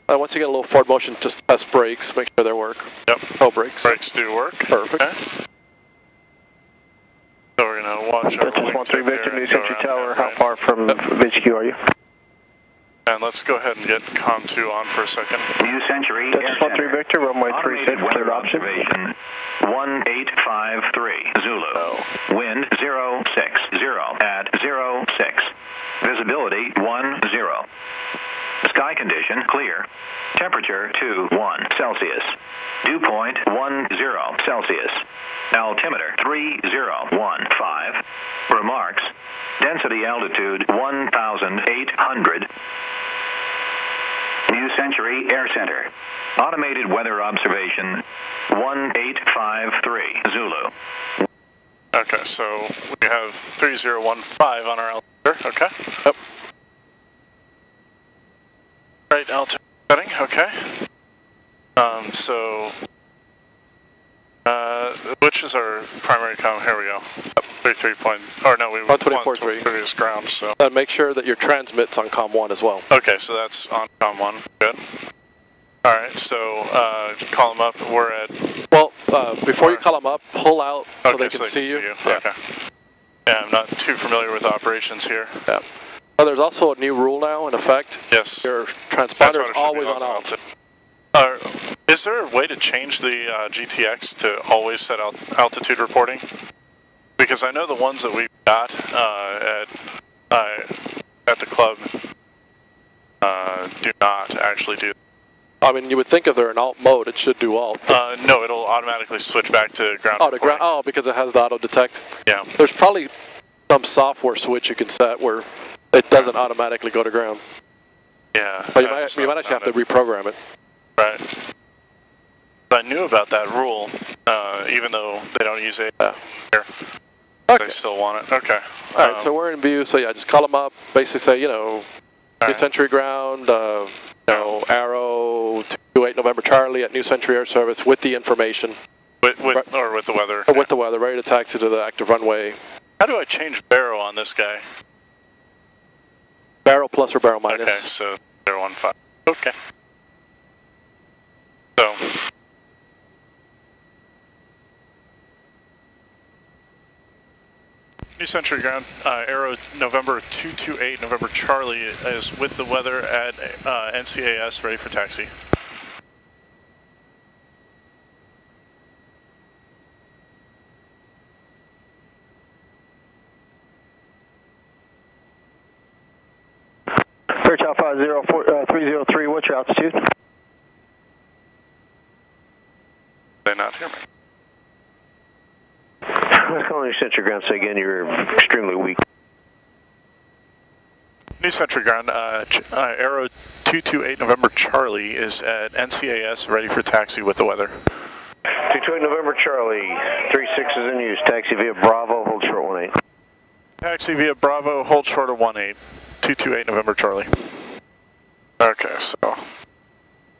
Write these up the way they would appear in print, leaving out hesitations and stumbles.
Once you get a little forward motion, just test brakes, make sure they work. Yep. No brakes. Brakes do work. Perfect. Okay. So we're going to watch our Texas 13 Victor, New Century Tower. How far from HQ are you? And let's go ahead and get COM 2 on for a second. New Century, Texas 13 Victor, runway 36, cleared option. 1853, Zulu. Wind 060 at 06. Visibility 10. Sky condition clear. Temperature 21 Celsius. Dew point 10 Celsius. Altimeter 3015. Remarks. Density altitude 1,800. New Century Air Center. Automated weather observation 1853 Zulu. Okay, so we have 3015 on our altimeter. Okay. Yep. Right, altimeter setting. Okay. So which is our primary com? Here we go. 33 point. Or no, we want 124.3 previous ground. So. Make sure that your transmit's on COM 1 as well. Okay, so that's on COM 1. Good. All right, so call them up. We're at. Well, before you call them up, pull out so they can see you. Yeah. Okay. Yeah, I'm not too familiar with operations here. Yeah. Oh, there's also a new rule now in effect. Yes. Your transponder is always on alt. Is there a way to change the GTX to always set altitude reporting? Because I know the ones that we got at the club do not actually do. I mean, you would think if they're in alt mode, it should do alt. No, it'll automatically switch back to ground. Oh, to ground. Oh, because it has the auto detect. Yeah. There's probably some software switch you can set where it doesn't automatically go to ground. Yeah. But you might actually have to reprogram it. Right. I knew about that rule, even though they don't use it here. Okay. They still want it. Okay. All right, so we're in view. So yeah, just call them up. Basically say, New Century ground, Arrow 28 November Charlie at New Century Air Service with the information. With the weather. With the weather, ready to taxi to the active runway. How do I change barrel on this guy? Barrel plus or barrel minus. Okay, so 015. Okay. So. New Century ground, Arrow November 228 November Charlie is with the weather at NCAS, ready for taxi. Search Alpha 303, what's your altitude? They not hear me. Let's call New Century ground, say again, you're extremely weak. New Century ground, Arrow 228 November Charlie is at NCAS, ready for taxi with the weather. 228 November Charlie, 36 is in use, taxi via Bravo, hold short 18. Taxi via Bravo, hold short of 18, 228 November Charlie. Okay, so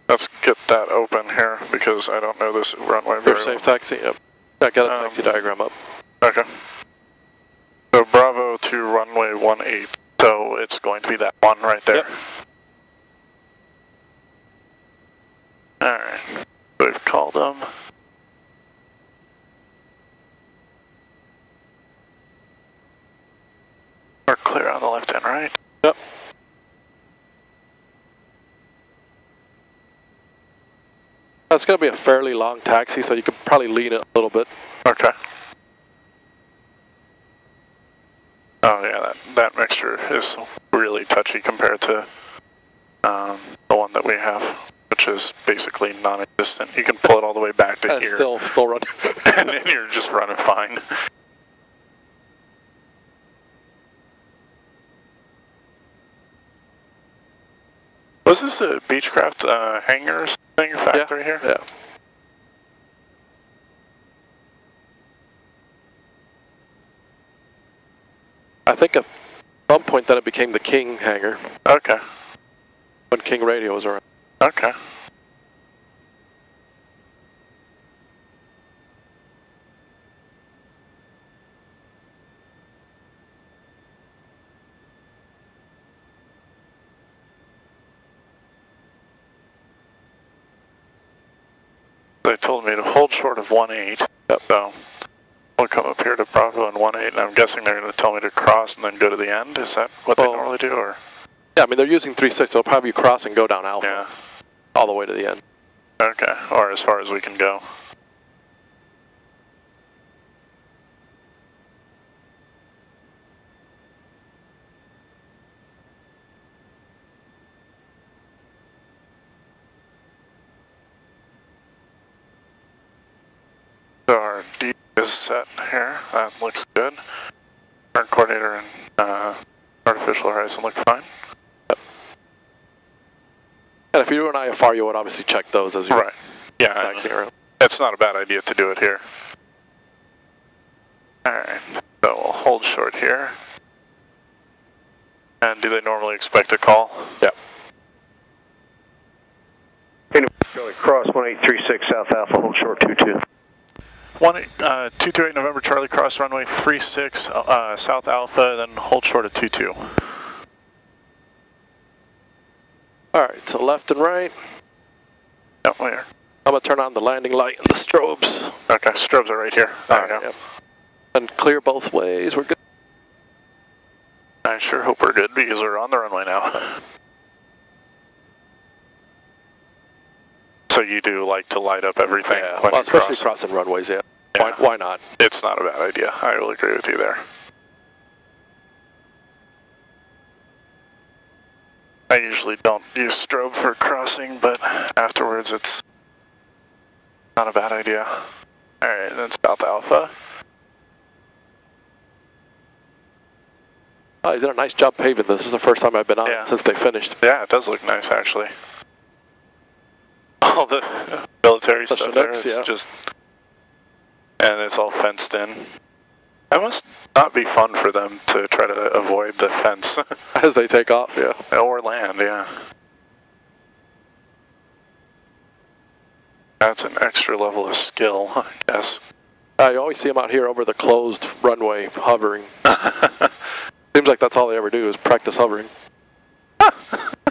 let's get that open here because I don't know this runway very well. Safe taxi, yep. Yeah, get a taxi diagram up. Okay. So Bravo to runway 18. So it's going to be that one right there. Yep. Alright. We've called them. We're clear on the left and right. Yep. It's going to be a fairly long taxi, so you could probably lean it a little bit. Okay. Oh yeah, that mixture is really touchy compared to the one that we have, which is basically non-existent. You can pull it all the way back to here. Still running. And then you're just running fine. Was this a Beechcraft hangar thing factory here? Yeah. I think at some point then it became the King hangar. Okay. When King Radio was around. Okay. They told me to hold short of 18. Yep. So we'll come up here to Bravo and 18, and I'm guessing they're going to tell me to cross and then go to the end. Is that what they normally do, or? Yeah, I mean they're using 36, so they'll probably cross and go down Alpha. Yeah. All the way to the end. Okay, or as far as we can go. So our D is set here. That looks good. Turn coordinator and artificial horizon look fine. Yep. And if you do an IFR, you would obviously check those as you're taxiing around. It's not a bad idea to do it here. Alright, so we'll hold short here. And do they normally expect a call? Yep. Charlie cross 1836 South Alpha, hold short 22. 228 November Charlie, cross runway 36 South Alpha, then hold short at 22. Alright, so left and right. Yep, we are. I'm going to turn on the landing light and the strobes. Okay, strobes are right here. There we go. Yep. And clear both ways, we're good. I sure hope we're good because we're on the runway now. So you do like to light up everything when you especially cross. crossing runways, yeah. Yeah. Why not? It's not a bad idea. I will agree with you there. I usually don't use strobe for crossing, but afterwards it's not a bad idea. Alright, then South Alpha. Oh, he did a nice job paving this. This is the first time I've been on Yeah. it since they finished. Yeah, it does look nice actually. All the military stuff there is just... And it's all fenced in. That must not be fun for them to try to avoid the fence. As they take off, yeah. Or land, yeah. That's an extra level of skill, I guess. You always see them out here over the closed runway hovering. Seems like that's all they ever do is practice hovering.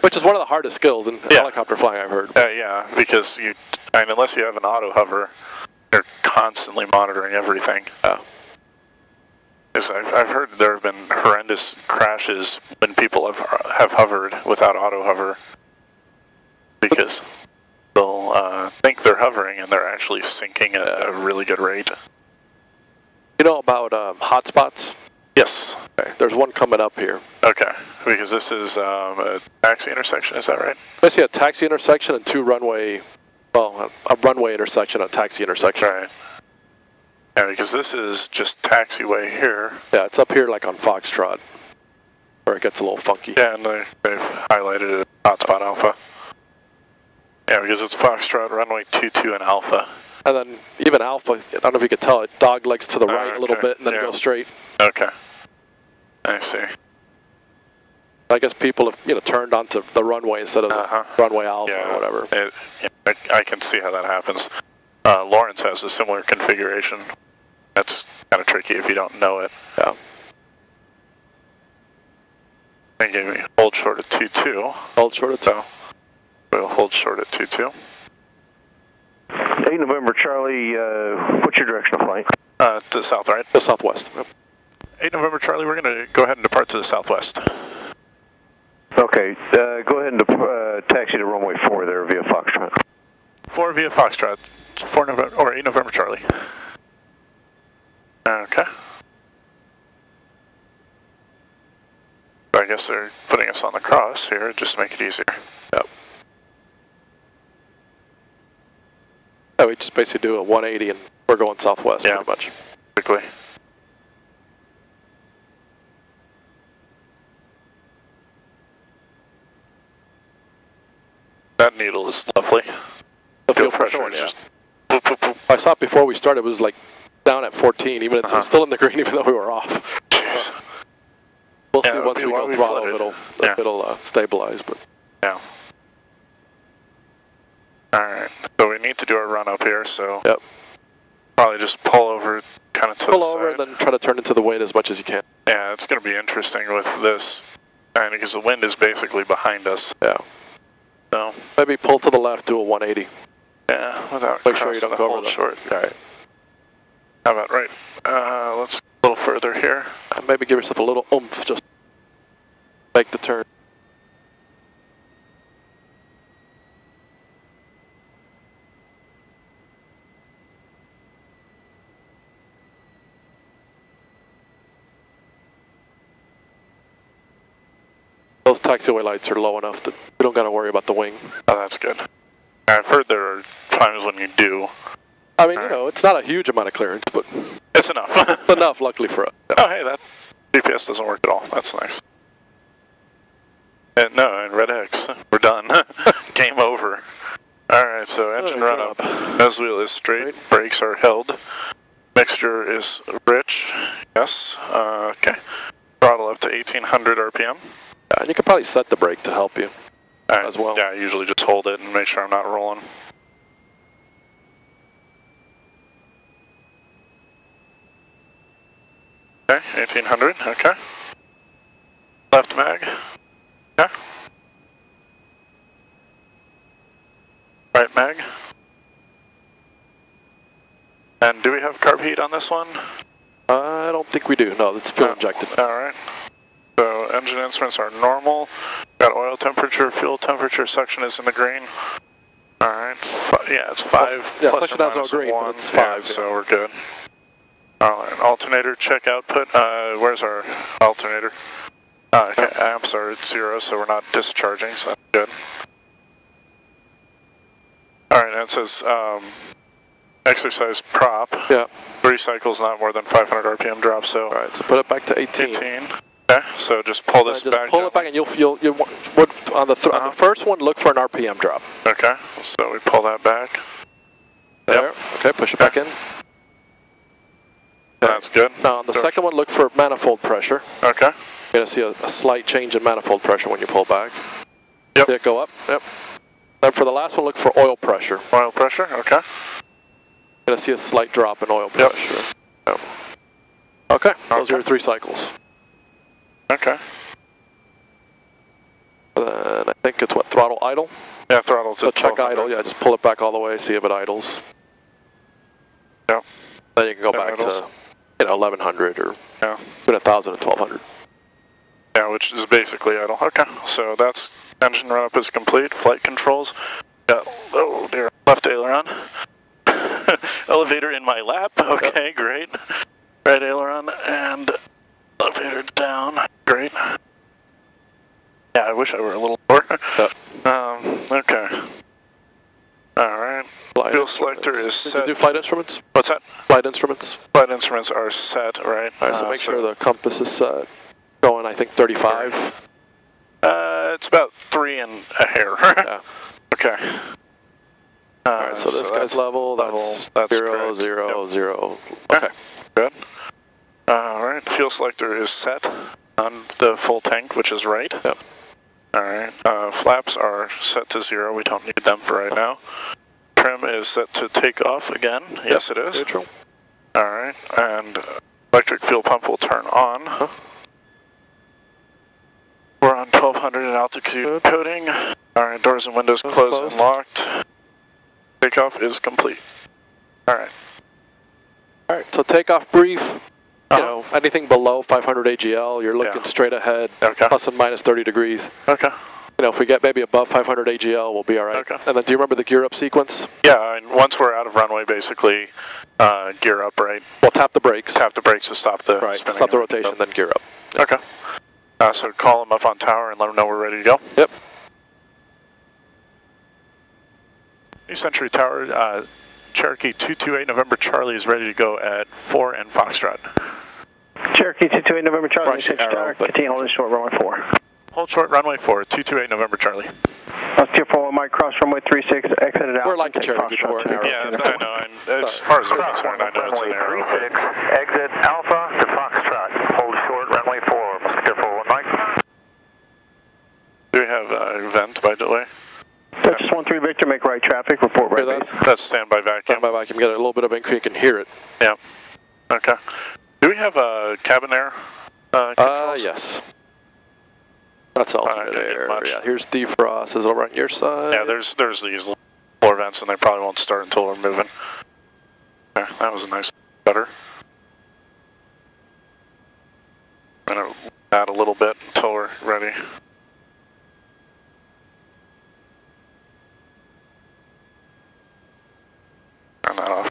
Which is one of the hardest skills in helicopter flying, I've heard. Yeah, because unless you have an auto hover, you're constantly monitoring everything. I've heard there have been horrendous crashes when people have hovered without auto hover because they'll think they're hovering and they're actually sinking at a really good rate. You know about hotspots? Yes. Okay, there's one coming up here. Okay, because this is a taxi intersection, is that right? Basically a taxi intersection and two runway, well, a runway intersection, a taxi intersection. Right. Yeah, because this is just taxiway here. Yeah, it's up here like on Foxtrot, where it gets a little funky. Yeah, and they've highlighted it as Hotspot Alpha. Yeah, because it's Foxtrot, runway 22 and Alpha. And then even Alpha, I don't know if you could tell, it dog legs to the right a little bit and then goes straight. Okay. I see. I guess people have turned onto the runway instead of the runway Alpha or whatever. I can see how that happens. Lawrence has a similar configuration. That's kind of tricky if you don't know it. Yeah. They gave me hold short at 22. Hold short at 2. So we'll hold short at 22. 8 November Charlie, what's your direction of flight? To the south, right? The southwest. Yep. 8 November Charlie, we're going to go ahead and depart to the southwest. Okay, go ahead and taxi to runway 4 there via Foxtrot. 4 via Foxtrot, 4 November, or 8 November Charlie. Okay. So I guess they're putting us on the cross here just to make it easier. Yep. Yeah, we just basically do a 180 and we're going southwest pretty much. Quickly. That needle is lovely. The fuel pressure is just... Boop, boop, boop. I saw it before we started, it was like down at 14, even it was still in the green even though we were off. Jeez. We'll see once we go throttle if it'll stabilize. But yeah. Alright, so we need to do our run up here, so probably just pull over kind of to the side. Pull over and then try to turn into the wind as much as you can. Yeah, it's going to be interesting with this, because the wind is basically behind us. Yeah. So maybe pull to the left, do a 180. Yeah, without Make sure you don't go over the short. All right. How about right? Let's go a little further here. Maybe give yourself a little oomph, just make the turn. Those taxiway lights are low enough that you don't got to worry about the wing. Oh, that's good. I've heard there are times when you do. I mean, you know, it's not a huge amount of clearance, but it's enough. it's enough, luckily for us. Yeah. Oh, hey, that GPS doesn't work at all. That's nice. And no, in Red X, we're done. Game over. All right, so engine run up. Nose wheel is straight. Brakes are held. Mixture is rich. Yes. Okay. Throttle up to 1800 RPM. Yeah, and you can probably set the brake to help you as well. Yeah, I usually just hold it and make sure I'm not rolling. Okay, 1800, okay. Left mag, okay. Right mag. And do we have carb heat on this one? I don't think we do. No, it's fuel injected. Alright. So engine instruments are normal. Got oil temperature, fuel temperature, suction is in the green. Alright, yeah, it's 5. Yeah, plus suction or has no minus green, 1. but it's 5. Yeah, so we're good. Alright, alternator check output. Where's our alternator? Okay, amps are at 0, so we're not discharging, so that's good. Alright, and it says exercise prop. Yeah. 3 cycles, not more than 500 RPM drop, so. Alright, so put it back to 18. 18. Okay, so just pull this back. Pull it back, and you'll would on the first one look for an RPM drop. Okay, so we pull that back. There. Yep. Okay, push it back in. That's good. Now on the second one, look for manifold pressure. Okay. You're gonna see a slight change in manifold pressure when you pull back. Yep. See it go up. Yep. Then for the last one, look for oil pressure. Oil pressure. Okay. You're gonna see a slight drop in oil pressure. Yep. Okay. Those are your 3 cycles. Okay. Then I think it's what, throttle idle? Yeah, throttle to so check idle, yeah, just pull it back all the way, see if it idles. Yep. Then you can go back to, you know, 1100 or between 1000 and 1200. Yeah, which is basically idle. Okay, so that's engine run up is complete. Flight controls. Got, oh dear, left aileron. Elevator in my lap. Okay, great. Right aileron and elevator down. Great. Yeah, I wish I were a little lower. Okay. Alright. Fuel selector is set. Did you do flight instruments? What's that? Flight instruments. Flight instruments are set, right? Alright, so make sure the compass is set. Going, I think, 35. It's about 3 and a hair. Yeah. Okay. Alright, so this guy's level, that's 0, 0, 0. Okay. Good. Alright, fuel selector is set on the full tank, which is right. Yep. Alright, flaps are set to 0, we don't need them for right now. Trim is set to take off again, yes it is. Neutral. Alright, and electric fuel pump will turn on. We're on 1200 in altitude coding. Alright, doors and windows closed and locked. Takeoff is complete. Alright. Alright, so takeoff brief. You know, anything below 500 AGL, you're looking straight ahead, plus and minus 30 degrees. Okay. You know, if we get maybe above 500 AGL, we'll be all right. Okay. And then do you remember the gear up sequence? Yeah, and once we're out of runway, basically, gear up, right? Well, tap the brakes. Tap the brakes to stop the spinning. Stop the rotation, then gear up. Yep. Okay. So call them up on tower and let them know we're ready to go. Yep. New Century Tower, Cherokee 228 November Charlie is ready to go at 4 and Foxtrot. Cherokee 228 November Charlie, Rush arrow, continue holding short runway 4. Hold short runway 4, 228 November Charlie. Let's Tier 4 Mike, cross runway 36, exited out. We're like a Cherokee 4 an arrow. Yeah, I know, and as far as they're concerned, I know it's an arrow. 36, exit Alpha to Foxtrot, hold short runway 4, Musketeer 41 Mike. Do we have an event, by the way? That's 13 Victor, make right traffic, report right base. That's standby vacuum. Standby vacuum, get a little bit of increase, you can hear it. Yeah. Okay. Do we have a cabin air controls? Yes. That's alternate air. Yeah, here's defrost. Is it over on your side? Yeah, there's these little floor vents, and they probably won't start until we're moving. Okay, that was a nice better. I'm gonna add a little bit until we're ready. Turn that off.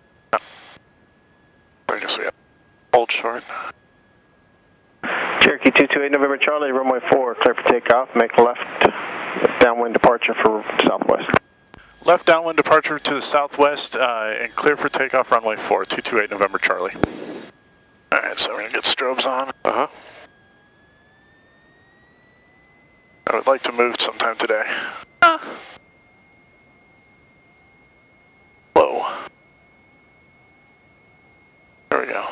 I guess we have hold short. Cherokee 228 November Charlie, runway 4, clear for takeoff. Make left downwind departure for southwest. Left downwind departure to the southwest and clear for takeoff, runway 4, 228 November Charlie. Alright, so we're going to get strobes on. Uh-huh. I would like to move sometime today. Whoa. There we go.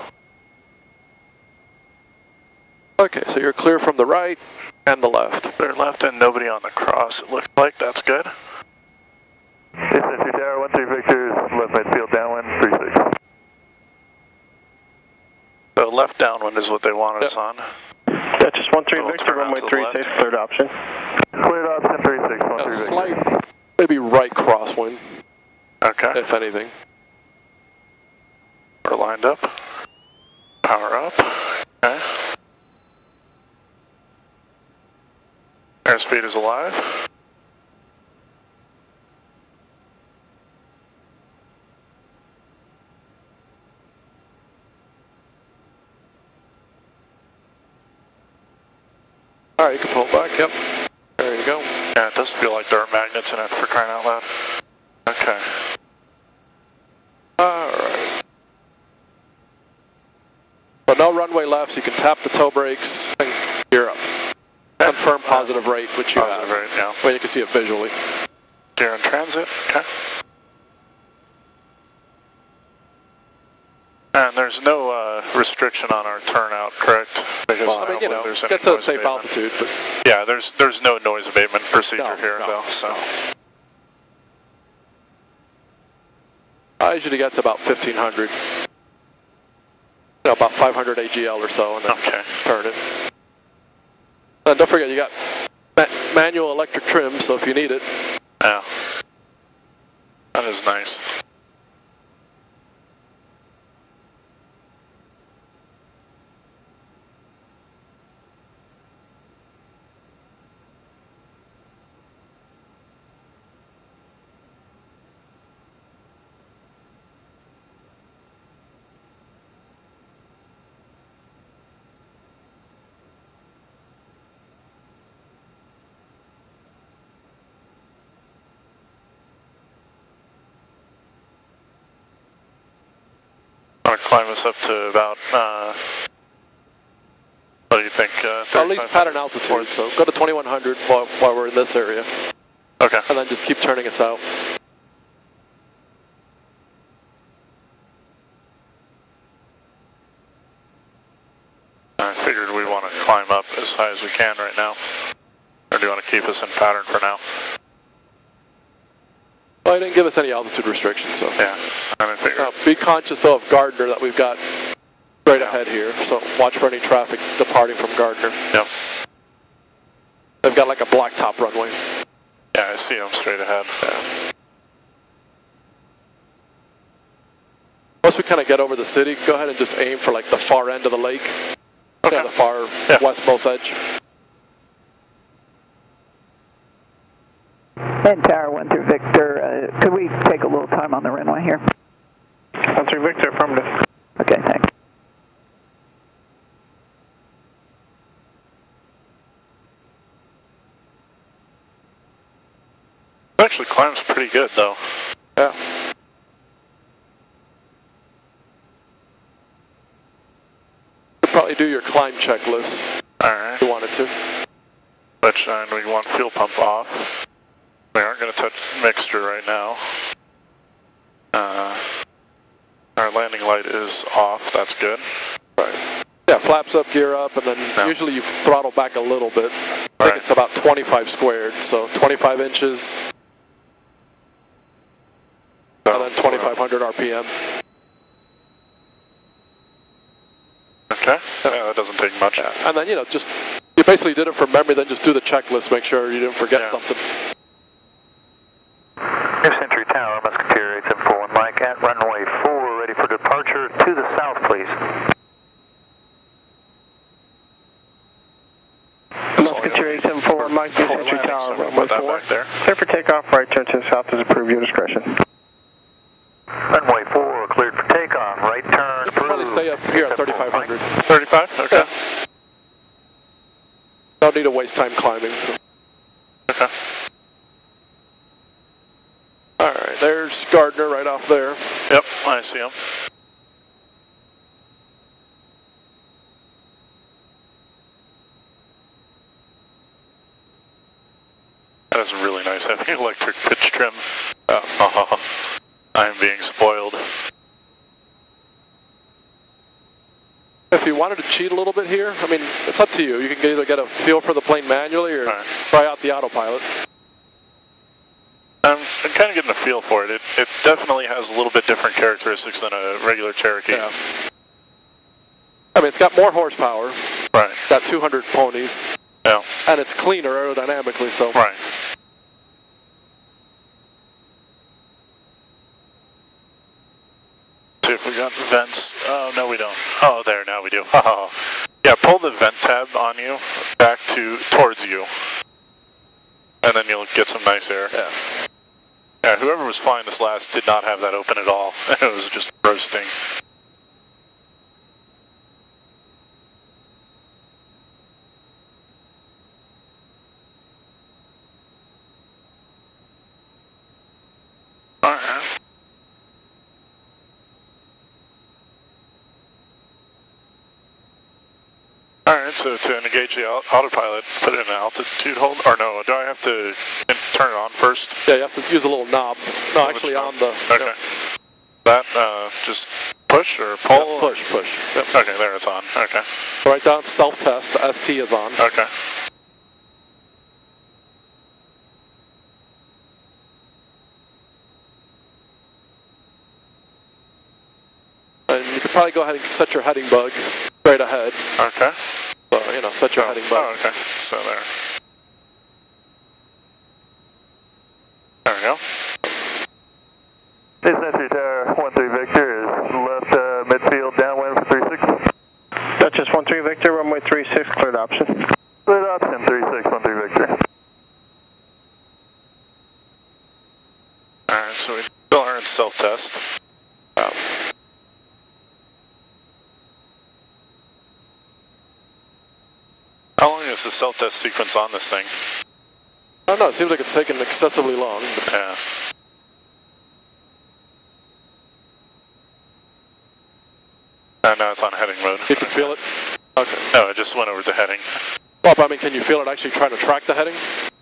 Okay, so you're clear from the right and the left. Clear left and nobody on the cross, it looks like. That's good. This is Century Tower, 13 Victor, left midfield downwind, 36. So left downwind is what they wanted us on. That's just 13 We'll Victor, turn runway out to the 36, left. third option. Cleared option 36, 13 A Victor. slight, maybe right crosswind, Okay. if anything. We're lined up. Power up. Okay. Airspeed is alive. Alright, you can pull back, yep. There you go. Yeah, it does feel like there are magnets in it, for crying out loud. Okay. Alright. So no runway left, so you can tap the toe brakes and gear up. Confirm positive rate, which you Positive have. rate, yeah. Well, you can see it visually. Gear in transit, okay. And there's no restriction on our turnout, correct? Because Well, I mean, you know, there's get any to a noise safe abatement. altitude, but Yeah, there's no noise abatement procedure No, here, no, though, so. I usually get to about 1500. You know, about 500 AGL or so, and then Okay. turn it. And don't forget, you got manual electric trim, so if you need it. Yeah. That is nice. Want to climb us up to about, what do you think? At least pattern altitude, so go to 2100 while we're in this area, Okay. and then just keep turning us out. I figured we want to climb up as high as we can right now. Or do you want to keep us in pattern for now? Well, he didn't give us any altitude restrictions, so. Yeah, I figured. Be conscious, though, of Gardner that we've got straight ahead here, so watch for any traffic departing from Gardner. Yep. They've got like a blacktop runway. Yeah, I see them straight ahead. Yeah. Once we kind of get over the city, go ahead and just aim for like the far end of the lake. Okay. Yeah, the far westmost edge. And Tower 13 Victor, could we take a little time on the runway here? 13 Victor, affirmative. Okay, thanks. It actually climbs pretty good, though. Yeah. You'd probably do your climb checklist Alright. if you wanted to. Which, and we want fuel pump off. We aren't going to touch mixture right now. Our landing light is off, that's good. Right. Yeah, flaps up, gear up, and then Yeah. usually you throttle back a little bit. I think Right. it's about 25 squared, so 25 inches, and then 2500 RPM. Okay, yeah, that doesn't take much. Yeah. And then, you know, just, you basically did it from memory, then just do the checklist, make sure you didn't forget Yeah. something. New Century Tower, to the south, please. Musketeer 8741, Mike, New Century Tower, runway 4. Clear for takeoff, right turn to the south is approved, your discretion. Runway 4, cleared for takeoff, right turn, approved. Probably stay up here at 3,500. 35? Okay. Yeah. Don't need to waste time climbing. So. Okay. Alright, there's Gardner right off there. Yep, I see him. That is really nice having electric pitch trim. I'm being spoiled. If you wanted to cheat a little bit here, I mean, it's up to you. You can either get a feel for the plane manually or try out the autopilot. I'm kind of getting a feel for it. It definitely has a little bit different characteristics than a regular Cherokee. Yeah. I mean, it's got more horsepower. Right. It's got 200 ponies. Yeah. And it's cleaner aerodynamically, so. Right. See if we got vents. Oh, no we don't. Oh, there, now we do. Oh. Yeah, pull the vent tab on you back towards you. And then you'll get some nice air. Yeah. Yeah, whoever was flying this last did not have that open at all. It was just roasting. Alright. Alright, so to engage the autopilot, put it in an altitude hold, or no, do I have to turn it on first? Yeah, you have to use a little knob. No, actually on the... Okay. Yeah. That, just push or pull? Yeah, push. Yep. Okay, there it's on. Okay. Right down, self-test, the ST is on. Okay. And you could probably go ahead and set your heading bug straight ahead. Okay. So, you know, set your heading bug. Oh, okay. So there. There we go. New Century Tower 13 Victor is left midfield downwind for 36. Dutchess 13 Victor, runway 36, cleared option. Cleared option 36, 13 Victor. Alright, so we still are in self-test. How long is the self-test sequence on this thing? I don't know, it seems like it's taking excessively long. Yeah. Now it's on heading mode. You can feel it? Okay. No, it just went over to heading. Well, I mean, can you feel it actually trying to track the heading?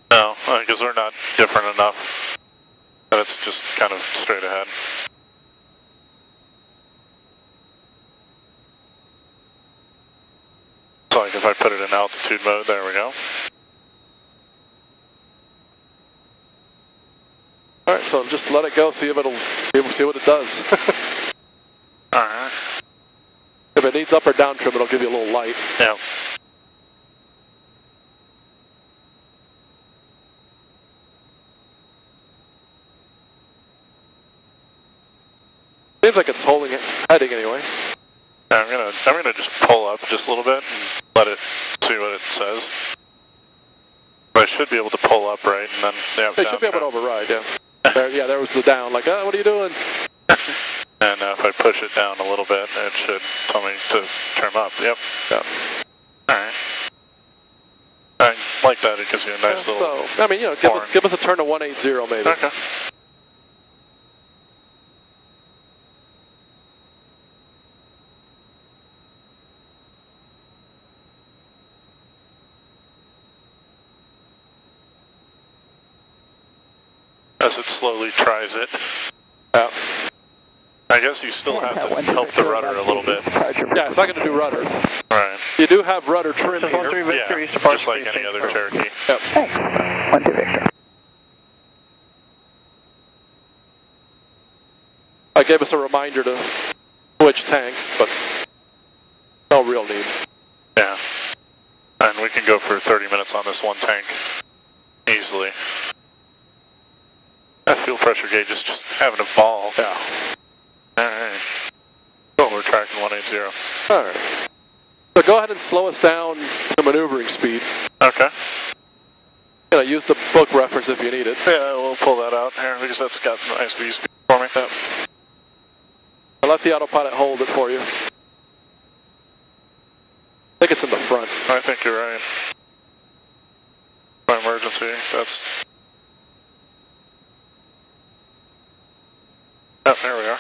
No, because we're not different enough that it's just kind of straight ahead. So like if I put it in altitude mode, there we go. Alright, so just let it go, see if it'll see what it does. Alright. If it needs up or down trim, it'll give you a little light. Yeah. Seems like it's holding it, heading anyway. Yeah, I'm gonna just pull up just a little bit and let it see what it says. But I should be able to pull up right, and then It should be able to override, yeah. There was the down, like, what are you doing? And if I push it down a little bit, it should tell me to trim up. Yep. Yeah. Alright. I like that, it gives you a nice little... So, I mean, you know, give us a turn to 180 maybe. Okay. As it slowly tries it. Yeah. I guess you still have to help the rudder a little bit. Yeah, it's not going to do rudder. Right. You do have rudder trim here. Yeah, just like any other Cherokee. Yep. Hey, 1 2 Victor. I gave us a reminder to switch tanks, but no real need. Yeah. And we can go for 30 minutes on this one tank. Easily. That fuel pressure gauge is just having a ball. Yeah. Alright. What we're tracking 180. Alright. So go ahead and slow us down to maneuvering speed. Okay. Use the book reference if you need it. Yeah, we'll pull that out here because that's got nice V speed for me. Yep. I'll let the autopilot hold it for you. I think it's in the front. I think you're right. My emergency, that's... Yep, there we are.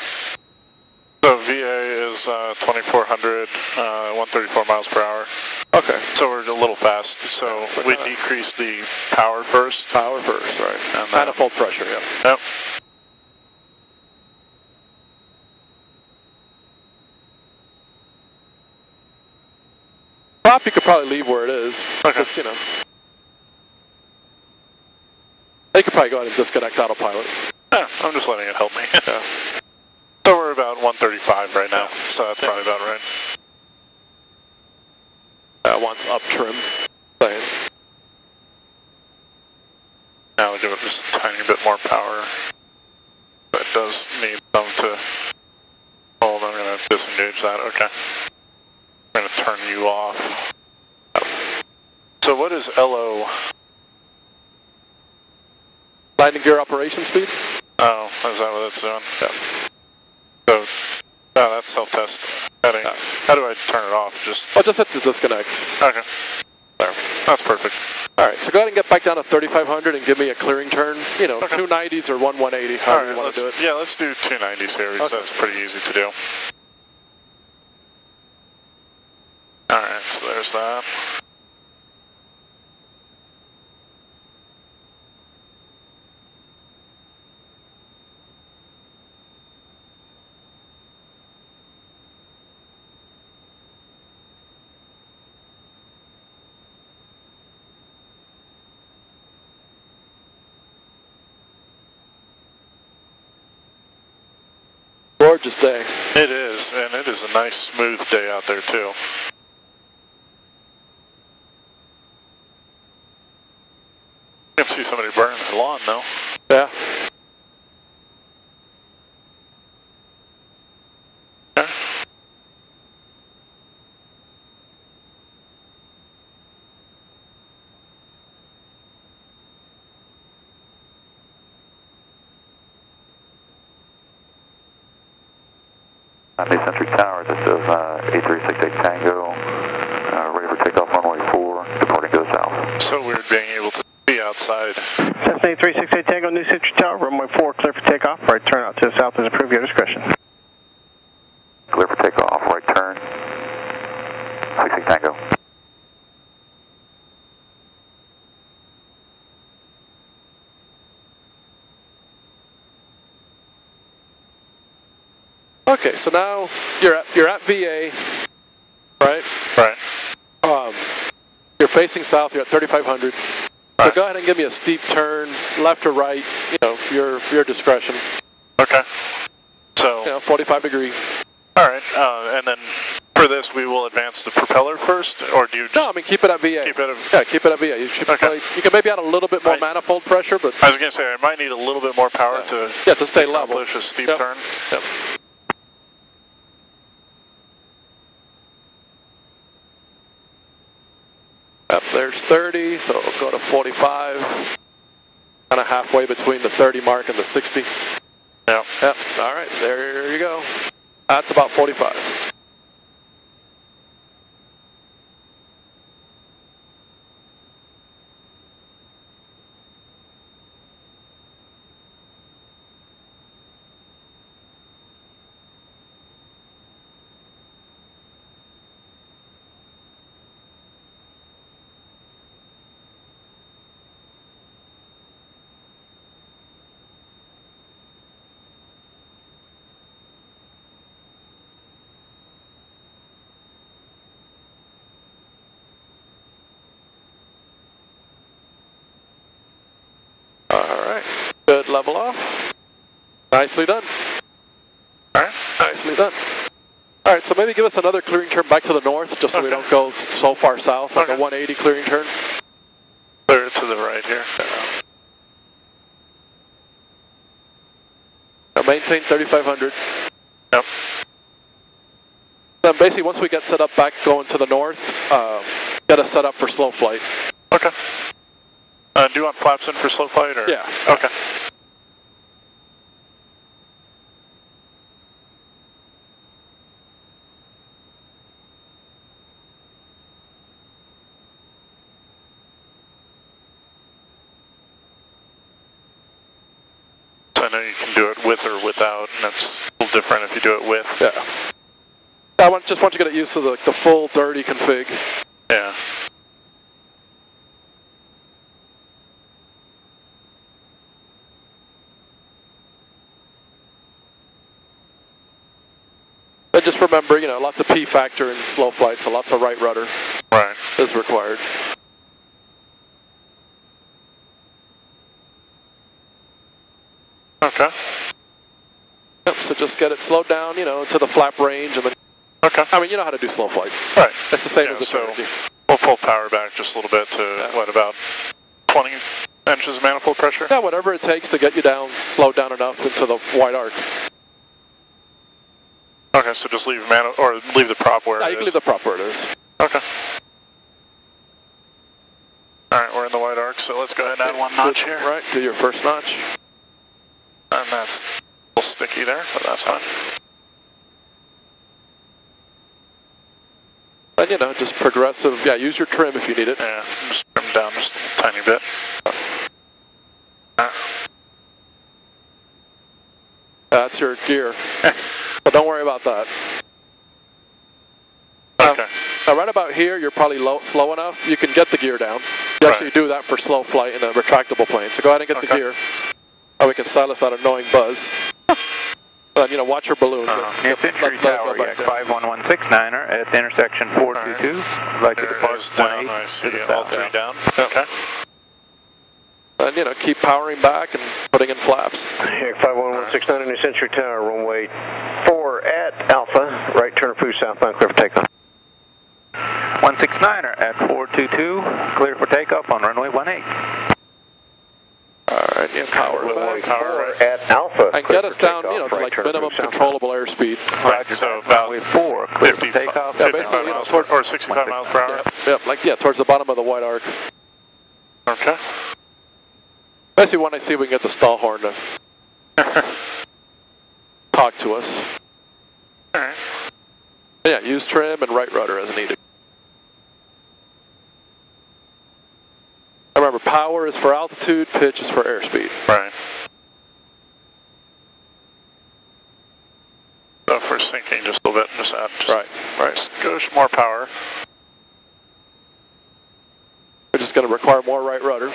So VA is 2400, 134 miles per hour. Okay. So we're a little fast. So we decrease the power first. Power first, right. And manifold pressure, yep. Yep. Prop, you could probably leave where it is. Okay. Just, they could probably go ahead and disconnect autopilot. Yeah, I'm just letting it help me. Yeah. So we're about 135 right now, so that's probably about right. Wants up trim. Saying. Now we'll give it just a tiny bit more power. But it does need some to... Hold on, I'm going to disengage that. Okay. I'm going to turn you off. So what is LO? Landing gear operation speed? Oh, is that what it's doing? Yeah. So, that's self-test heading. Yeah. How do I turn it off? Just hit the disconnect. Okay. There. That's perfect. Alright, so go ahead and get back down to 3500 and give me a clearing turn. Okay. 290s or 180, however you want to do it. Yeah, let's do 290s here because that's pretty easy to do. Alright, so there's that. Gorgeous day. It is, and it is a nice smooth day out there too. I can see somebody burning their lawn though. Yeah. Okay. New Century Tower, this is 8368 Tango, ready for takeoff runway 4, departing to the south. So weird being able to be outside. Cessna 8368 Tango, New Century Tower, runway 4, clear for takeoff. Right turn out to the south is approved, your discretion. Clear for takeoff, right turn, 66 Tango. Okay, so now you're at VA, right? Right. You're facing south. You're at 3500. Right. So go ahead and give me a steep turn, left or right. Your discretion. Okay. So. 45 degree. All right. And then for this, we will advance the propeller first, or do you? Just no, I mean keep it at VA. Keep it at. Yeah, keep it at VA. You should probably, you can maybe add a little bit more manifold pressure, but. I was gonna say I might need a little bit more power to. Yeah, to stay level. Accomplish a steep turn. Yep. Yep, there's 30, so we'll go to 45. Kind of halfway between the 30 mark and the 60. Yep. Yep, all right, there you go. That's about 45. Good, level off. Nicely done. Alright. Nicely done. Alright, so maybe give us another clearing turn back to the north, just so we don't go so far south, like a 180 clearing turn. Clear to the right here. Now maintain 3500. Yep. Then basically, once we get set up back going to the north, get us set up for slow flight. Okay. Do you want flaps in for slow flight, or? Yeah. Okay. I know you can do it with or without, and it's a little different if you do it with. Yeah. I just want you to get used to the full dirty config. Yeah. And just remember, you know, lots of P factor in slow flight, so lots of right rudder is required. Okay. Yep, so just get it slowed down, you know, to the flap range, and then. Okay. I mean, you know how to do slow flight. Right. It's the same as the so Trinity. we'll pull power back just a little bit to, what, about 20 inches of manifold pressure? Yeah, whatever it takes to get you down, slowed down enough into the wide arc. Okay, so just leave leave the prop where it is? You can leave the prop where it is. Okay. Alright, we're in the wide arc, so let's go ahead and add one notch here. Right, do your first notch. And that's a little sticky there, but that's fine. And, you know, just progressive, use your trim if you need it. Yeah, just trim down just a tiny bit. That's your gear. But don't worry about that. Okay. Now right about here, you're probably slow enough. You can get the gear down. You actually do that for slow flight in a retractable plane. So go ahead and get the gear. Or we can silence that annoying buzz. You know, watch your balloon. Near Century Tower, Yak 51169er at the intersection 422. I'd like to depart down, I see all three down. Okay. And, you know, keep powering back and putting in flaps. Yak 51169 New Century Tower, runway 4 at Alpha, right turn approved southbound, clear for takeoff. 169er at 422, clear for takeoff on runway 18. Alright, yeah, power back. Power at Alpha. And get us down, you know, to like minimum controllable airspeed. Right, so about runway 4, clear for takeoff. Yeah, basically, you know, or 65 miles per hour. Yep, towards the bottom of the wide arc. Okay. Basically, when I see if we can get the stall horn to talk to us. Alright. Yeah, use trim and right rudder as needed. Remember, power is for altitude, pitch is for airspeed. Right. So if we're sinking just a little bit, just add right. Skosh more power. We're just going to require more right rudder.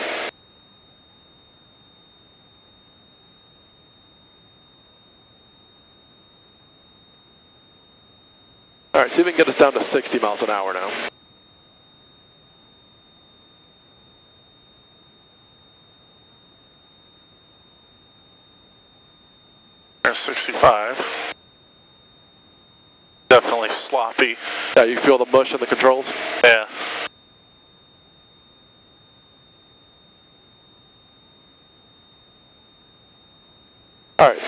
Alright, see if we can get us down to 60 miles an hour now. There's 65. Definitely sloppy. Yeah, you feel the mush in the controls? Yeah. Alright.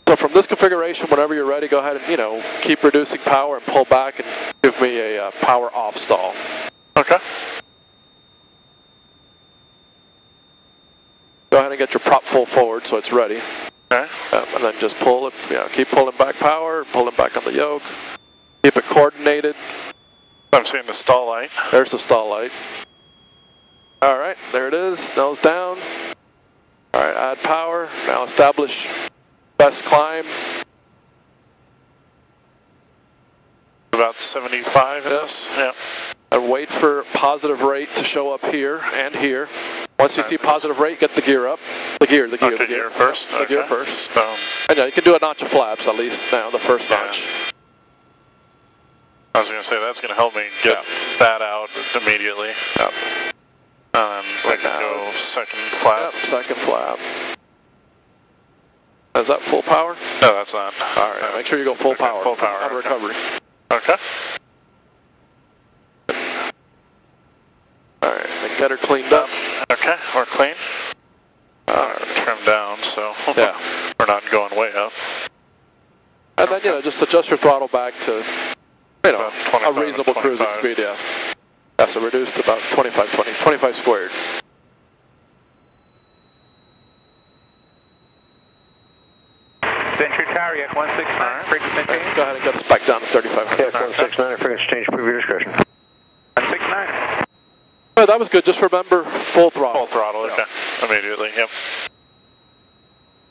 So from this configuration, whenever you're ready, go ahead and, you know, keep reducing power and pull back and give me a power off stall. Okay. Go ahead and get your prop full forward so it's ready. Okay. And then just pull it, you know, keep pulling back power, pulling back on the yoke. Keep it coordinated. I'm seeing the stall light. There's the stall light. Alright, there it is, nose down. Alright, add power. Now establish best climb. About 75 in this. Yeah. And wait for positive rate to show up here and here. Once you see positive rate, get the gear up. The gear first. The gear first. And yeah, you can do a notch of flaps at least now, the first notch. I was going to say, that's going to help me get that out immediately. Yep. And I can go second flap. Yep, second flap. Is that full power? No, that's not. Alright, make sure you go full power. Full power. On recovery. Okay. Alright, and get her cleaned up. Okay, we're clean. Trim down, so we're not going way up. And then, you know, just adjust your throttle back to You know, a reasonable cruising speed, yeah. Yeah, so reduced to about 25 squared. Century Tower, Yak 169, frequency change. Go ahead and get us back down to 3500. Yak 169, frequency change, prove your discretion. 169. Oh, that was good. Just remember full throttle. Full throttle, okay. Immediately, yep.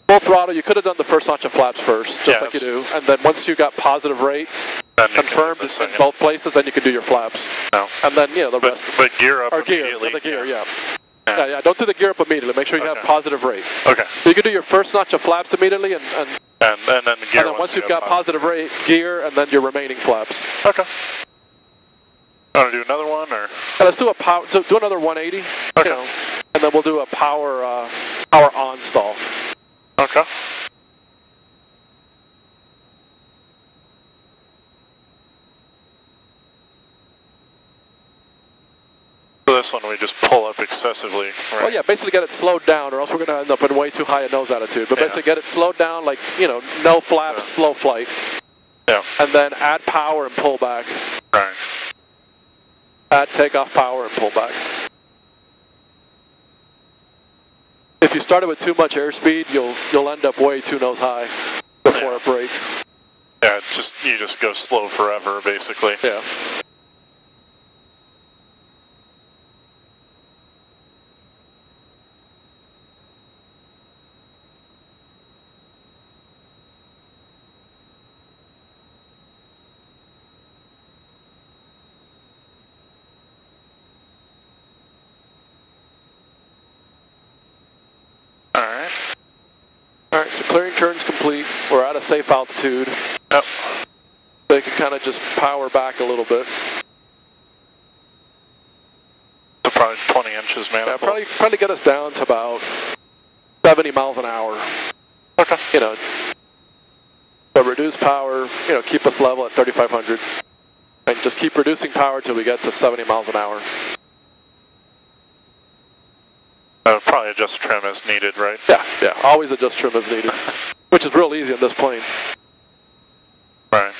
Full throttle, you could have done the first notch of flaps first, just like you do. And then once you got positive rate, confirmed in both places, then you can do your flaps. No. And then, you know, the rest. But gear up or immediately. The gear, yeah. Yeah, don't do the gear up immediately. Make sure you have positive rate. Okay. So you can do your first notch of flaps immediately, and then the gear. And then once you've got positive rate, gear, and then your remaining flaps. Okay. Want to do another one, or? Yeah, let's do a power. Do another 180. Okay. You know, and then we'll do a power on stall. Okay. So this one we just pull up excessively, right? Well, yeah, basically get it slowed down, or else we're going to end up in way too high a nose attitude. But basically get it slowed down, like, you know, no flaps, slow flight. Yeah. And then add power and pull back. Right. Add takeoff power and pull back. If you started with too much airspeed, you'll end up way too nose high before it breaks. Yeah, you just go slow forever, basically. Yeah. Alright, so clearing turn's complete. We're at a safe altitude. Yep. They can kind of just power back a little bit. So probably 20 inches, man. Yeah, probably get us down to about 70 miles an hour. Okay. You know, but reduce power, you know, keep us level at 3,500. And just keep reducing power till we get to 70 miles an hour. Probably adjust trim as needed, right? Yeah, always adjust trim as needed, which is real easy on this plane. Right.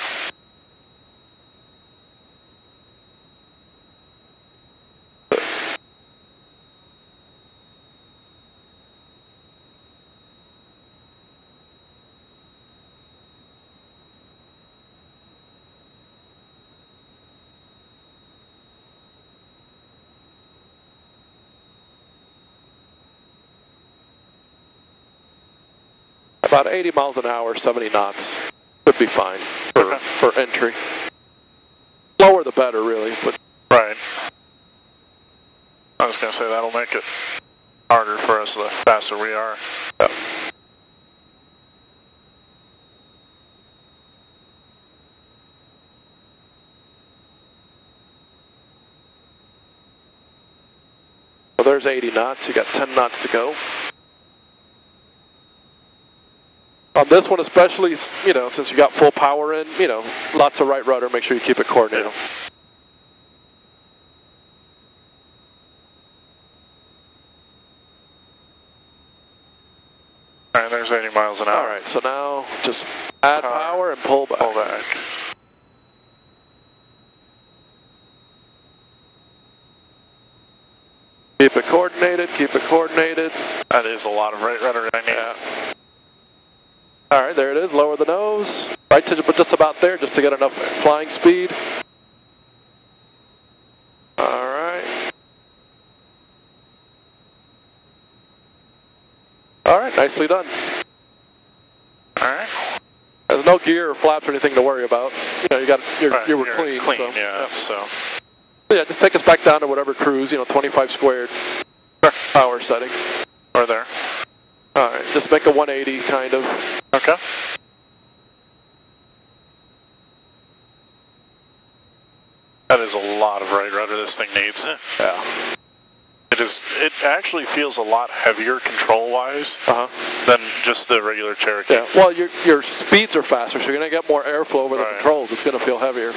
About 80 miles an hour, 70 knots. Would be fine for entry. Slower the better, really. But right. I was going to say that'll make it harder for us the faster we are. Yeah. Well, there's 80 knots. You got 10 knots to go. On this one especially, you know, since you got full power in, you know, lots of right rudder, make sure you keep it coordinated. Yeah. Alright, there's 80 miles an hour. Alright, so now just add power and pull back. Pull back. Keep it coordinated, keep it coordinated. That is a lot of right rudder I need. Yeah. Alright, there it is, lower the nose. Right to just about there, just to get enough flying speed. Alright. Alright, nicely done. Alright. There's no gear or flaps or anything to worry about. You know, you were clean. So, yeah, so. Yeah, just take us back down to whatever cruise, you know, 25 squared power setting. Or there. Alright, just make a 180 kind of. Okay. That is a lot of right rudder this thing needs. Yeah. It actually feels a lot heavier control-wise than just the regular Cherokee. Yeah, well, your speeds are faster, so you're going to get more airflow over the controls. It's going to feel heavier.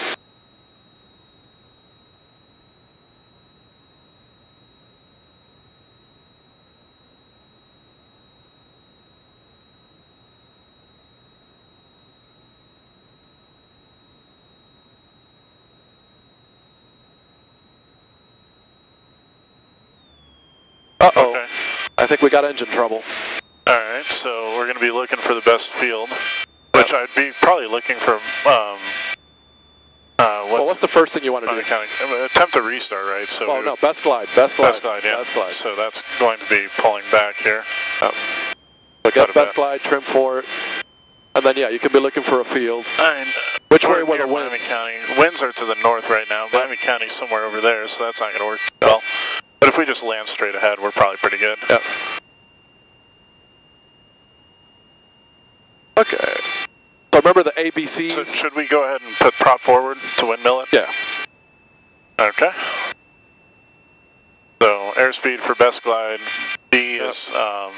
Uh-oh. Okay. I think we got engine trouble. Alright, so we're going to be looking for the best field, which I'd be probably looking for, what's the first thing you want to do? Attempt a restart, right? So no, best glide, best glide. Best glide, yeah. Best glide. So that's going to be pulling back here. Oh. So get best glide, trim for it, and then yeah, you can be looking for a field. Which way were the winds? Miami County. Winds are to the north right now. Yeah. Miami County's somewhere over there, so that's not going to work well. But if we just land straight ahead, we're probably pretty good. Yep. Okay. So remember the ABCs? So should we go ahead and put prop forward to windmill it? Yeah. Okay. So airspeed for best glide. B is, oh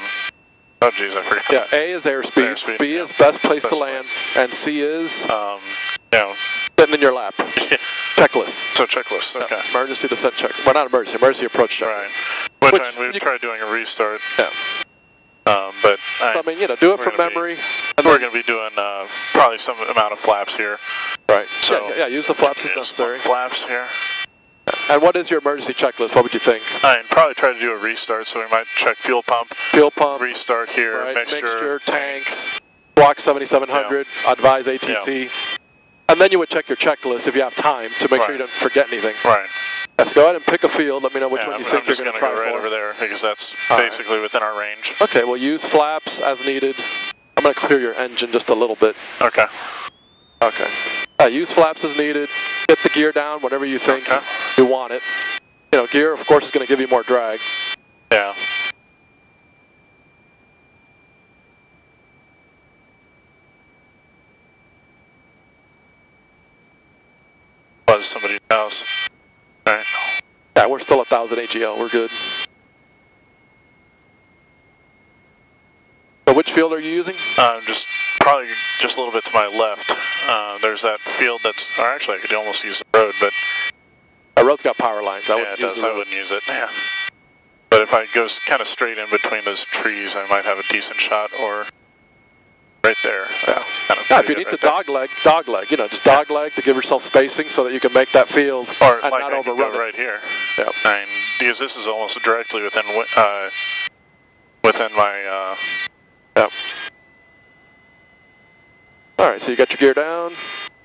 geez, I forgot. Yeah, A is airspeed, B is best place to land, and C is, sitting in your lap. Checklist. So checklist, okay. Yeah, emergency descent check. Well, not emergency approach check. Right. Which we've tried doing a restart. Yeah. But I mean, do it from memory. And we're going to be doing probably some amount of flaps here. Right. So yeah, use the flaps as necessary. Flaps here. And what is your emergency checklist? What would you think? I'd probably try to do a restart, so we might check fuel pump, restart here, right. mixture, tanks, block 7700, advise ATC. Yeah. And then you would check your checklist if you have time to make sure you don't forget anything. Right. Let's go ahead and pick a field. Let me know which one you think you're going to try for. I'm just going to go right over there because that's basically within our range. Okay, we'll use flaps as needed. I'm going to clear your engine just a little bit. Okay. Okay. Use flaps as needed. Get the gear down whenever you think you want it. Gear, of course, is going to give you more drag. Yeah. Was somebody's house. Alright. Yeah, we're still 1,000 AGL. We're good. So which field are you using? Probably just a little bit to my left. There's that field that's, or actually I could almost use the road, but... Our road's got power lines. I wouldn't use it. Yeah. But if I go kind of straight in between those trees, I might have a decent shot, or right there. Yeah. If you need to dogleg. Just dogleg to give yourself spacing so that you can make that field and like not overrun it. Right here. Yeah. Because this is almost directly within my. Yep. All right, so you got your gear down.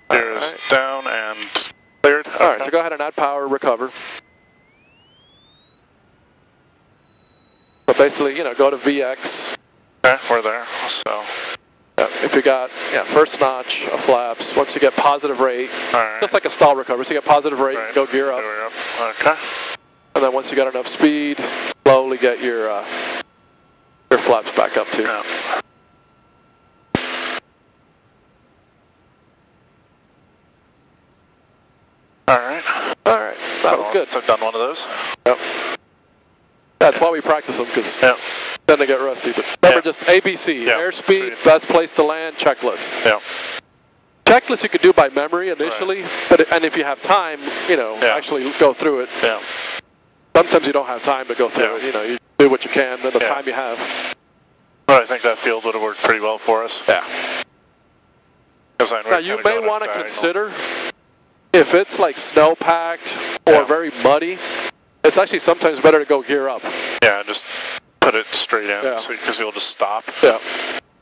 Gear is down and cleared. All right, so go ahead and add power, recover. So basically, go to VX. Okay, we're there. So. If you got, first notch of flaps, once you get positive rate, just like a stall recovery, so you get positive rate, go gear up. Okay. And then once you got enough speed, slowly get your flaps back up too. Yeah. All right. That was good. So I've done one of those. Yep. That's why we practice them, because then they get rusty. But remember, just ABC, airspeed, best place to land, checklist. Yeah. Checklist you could do by memory initially, and if you have time, actually go through it. Yeah. Sometimes you don't have time to go through it. You do what you can in the time you have. But I think that field would have worked pretty well for us. Yeah. Now you may want to consider, if it's like snow-packed or very muddy, it's actually sometimes better to go gear up. Yeah, just put it straight in because you'll just stop. Yeah.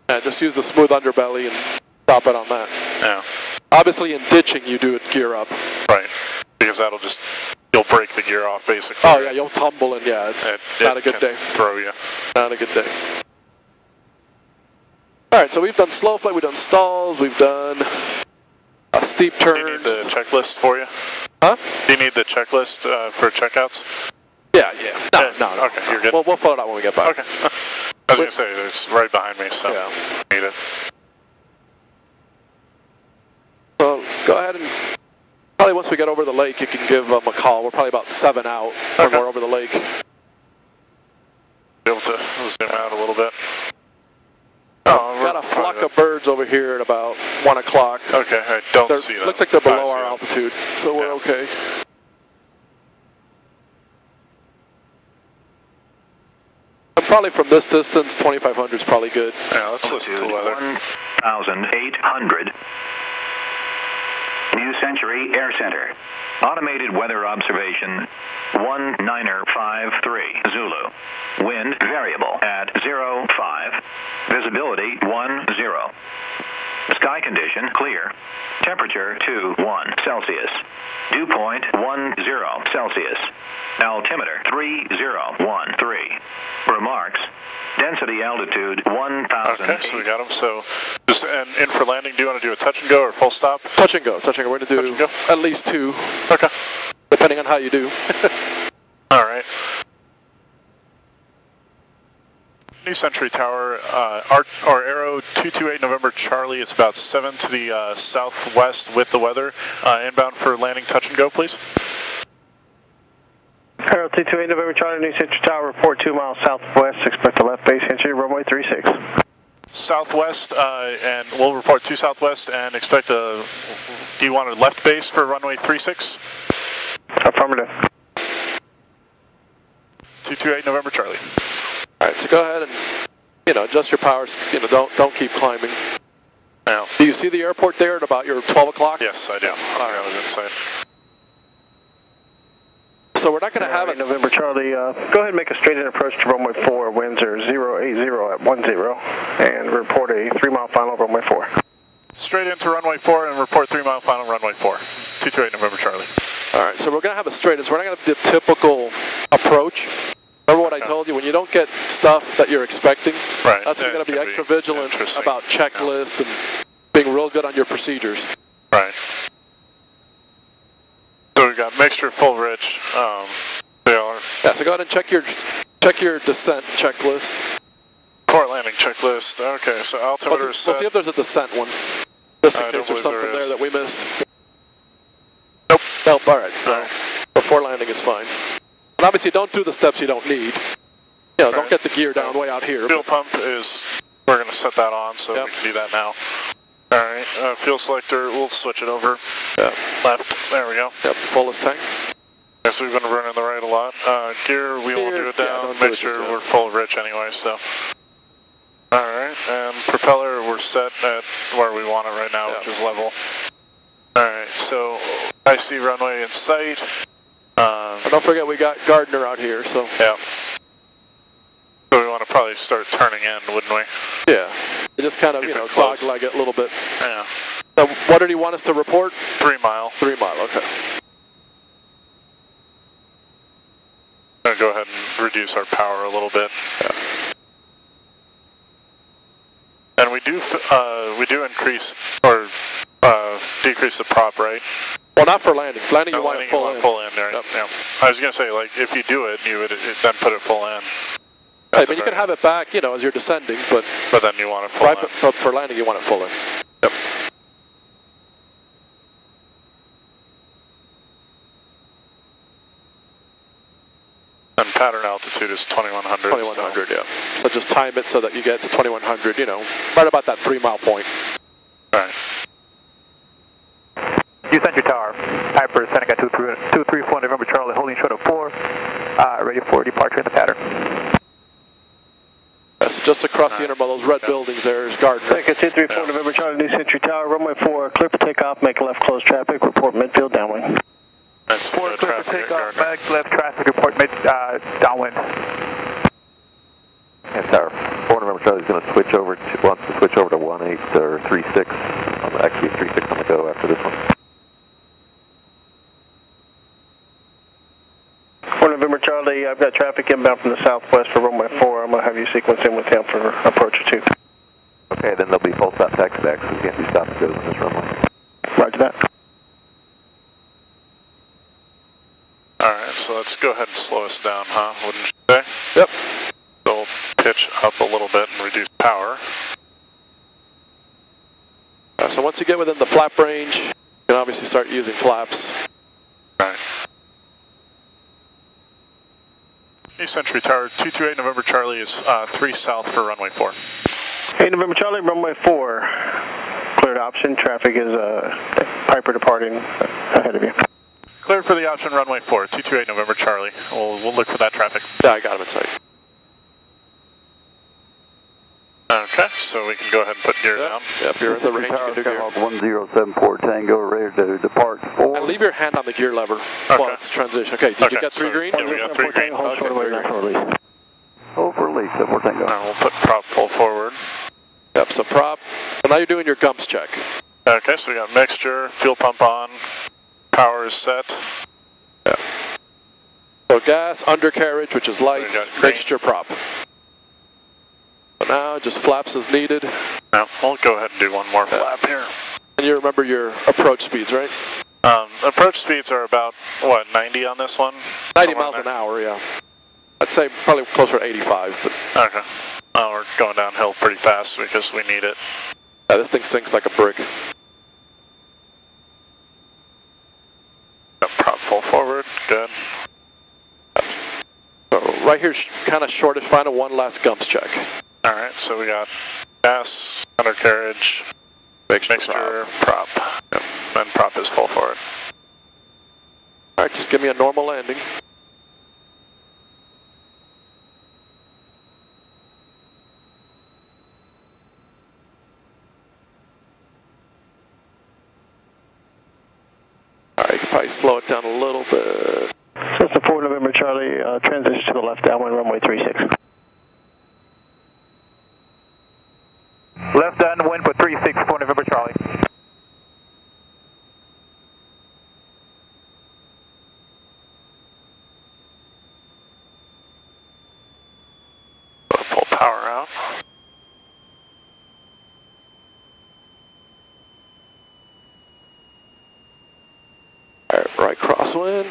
And just use the smooth underbelly and stop it on that. Yeah. Obviously in ditching you do it gear up. Right. Because you'll break the gear off basically. Oh yeah, you'll tumble and it's not a good day. Throw you. Not a good day. Alright, so we've done slow flight, we've done stalls, we've done a steep turn. Do you need the checklist for you? Huh? Do you need the checklist for checkouts? Yeah. No. Okay, you're good. We'll fill it out when we get back. Okay. I was going to say, it's right behind me, so need it. So go ahead and probably once we get over the lake, you can give them a call. We're probably about 7 out when we're over the lake. Be able to zoom out a little bit. Got a flock of birds over here at about 1 o'clock. Okay, I don't see them. Looks like they're below our altitude, so we're okay. And probably from this distance, 2,500 is probably good. Yeah, let's listen to the weather. 1,800. New Century Air Center. Automated weather observation 1953 Zulu. Wind variable at 05. Visibility 10. Sky condition clear. Temperature 21 Celsius. Dew point 10 Celsius. Altimeter 3013. Remarks. Density altitude 1,000. Okay, so we got them. So, just in for landing, do you want to do a touch and go or full stop? Touch and go. Touch and go. We're going to do at least 2. Okay. Depending on how you do. All right. New Century Tower, Arrow 228 November Charlie. It's about 7 to the southwest with the weather. Inbound for landing, touch and go, please. Arrow 228 November Charlie, New Century Tower, report 2 miles southwest. Expect a left base entry, runway 36. Southwest, and we'll report 2 southwest and expect a. Do you want a left base for runway 36? Affirmative. 228 November Charlie. All right, so go ahead and adjust your powers. Don't keep climbing. Yeah. Do you see the airport there at about your 12 o'clock? Yes, I do. All right, I was inside. So we're not going to have it. November Charlie, go ahead and make a straight-in approach to runway 4. Winds are 080 at 10, and report a 3-mile final runway 4. Straight into runway 4 and report 3-mile final runway 4. 228 November Charlie. All right, so we're going to have a straight-in. So we're not going to do the typical approach. Remember what I told you? When you don't get stuff that you're expecting, right. That's when you're going to be extra vigilant about checklists and being real good on your procedures. Right. So we got mixture, full rich. They are. Yeah. So go ahead and check your descent checklist. Port landing checklist. Okay. So altimeter is set. We'll see if there's a descent one. Just in case there's something there that we missed. Nope. Nope. All right. So before landing is fine. And obviously, don't do the steps you don't need. Don't get the gear down way out here. Fuel pump is. We're going to set that on, so we can do that now. All right, fuel selector, we'll switch it over. Yeah. Left, there we go. Yep, fullest tank. Guess we've been running the right a lot. Gear, we won't do it down. Make sure we're full rich anyway, so. All right, and propeller, we're set at where we want it right now, which is level. All right, so I see runway in sight. And don't forget we got Gardner out here, so. Yeah. So we want to probably start turning in, wouldn't we? Yeah. You just kind of, dog-leg it a little bit. Yeah. So what did he want us to report? 3 mile. 3 mile, okay. I'm going to go ahead and reduce our power a little bit. Yeah. And we do increase or decrease the prop, right? Well, not for landing. For landing, you want it full in. Full in, right? Yep. Yeah. I was going to say, like, if you do it, you would then put it full in. I mean, you can have it back, as you're descending, but then you want it full in. But for landing, you want it full in. Yep. And pattern altitude is 2100. 2100, yeah. So just time it so that you get to 2100, right about that 3 mile point. Right. New Century Tower, Piper, Seneca 234 November Charlie, holding short of 4, ready for departure in the pattern. So just across the interval, those red buildings there is Gardner. Seneca 234 November Charlie, New Century Tower, runway 4, clear for takeoff, make left close traffic, report midfield downwind. 4 clear for takeoff, make left traffic, report mid downwind. Yes, Tower. 4 November Charlie is going to switch over to 18 or 36. Actually, 36 on the go after this one. 4 November Charlie, I've got traffic inbound from the southwest for runway 4. I'm going to have you sequence in with him for approach 2. Okay, then there'll be full stop taxi back, so we can't do stop and goes on this runway. Roger that. Alright, so let's go ahead and slow us down, huh? Wouldn't you say? Yep. So we'll pitch up a little bit and reduce power. So once you get within the flap range, you can obviously start using flaps. Right. New Century Tower, 228 November Charlie is 3 south for runway 4. 8 November Charlie, runway 4. Cleared option, traffic is Piper departing ahead of you. Cleared for the option, runway 4, 228 November Charlie. We'll look for that traffic. Yeah, I got him in sight. Okay, so we can go ahead and put gear down. Yep, you're in the range. Tower, you can do gear. Skyhawk 1074 Tango, ready to depart 4. And leave your hand on the gear lever while it's transition. Okay, did you get 3 green? Yeah, we got 3 green. Hold short away, national release. Hold for release, 74 Tango. And we'll put prop full forward. Yep, so prop. So now you're doing your gumps check. Okay, so we got mixture, fuel pump on, power is set. Yep. So gas, undercarriage, which is light, We got green. mixture, prop. So now just flaps as needed. Now, we'll go ahead and do one more flap here. And you remember your approach speeds, right? Approach speeds are about, what, 90 on this one? 90 miles an hour, yeah. I'd say probably closer to 85, but Okay. We're going downhill pretty fast because we need it. yeah, this thing sinks like a brick. Got prop full forward, good. So right here, kind of shortish, final one last gumps check. Alright, so we got gas, undercarriage, mixture, prop. Yep. And prop is full forward. Alright, just give me a normal landing. Alright, you can probably slow it down a little bit. So it's the 4 November Charlie, transition to the left, downwind runway 36. Left downwind for 36, 4 November Charlie. Pull power out. Alright, right crosswind.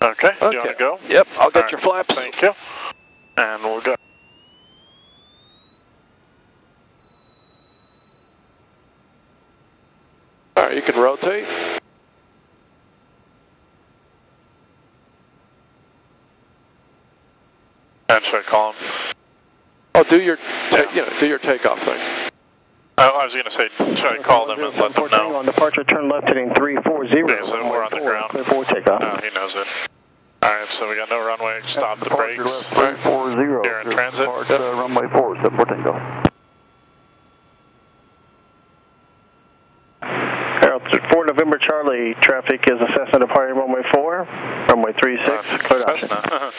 Okay, do Okay. you want to go? Yep, I'll get All your right, flaps. Thank you. And we'll go. Alright, you can rotate. And should I call him? Oh, do your do your takeoff thing. I was going to say, should I call them and let them know? On departure, turn left heading 340. Okay, so we're on the ground. Clear forward takeoff. Oh, he knows it. Alright, so we got no runway, stop the brakes. Left 340. Here in transit. Depart, runway 4, 74 Tango. Harold, 4 November Charlie, traffic is Cessna departing runway 4, runway 36, cleared option. Cessna.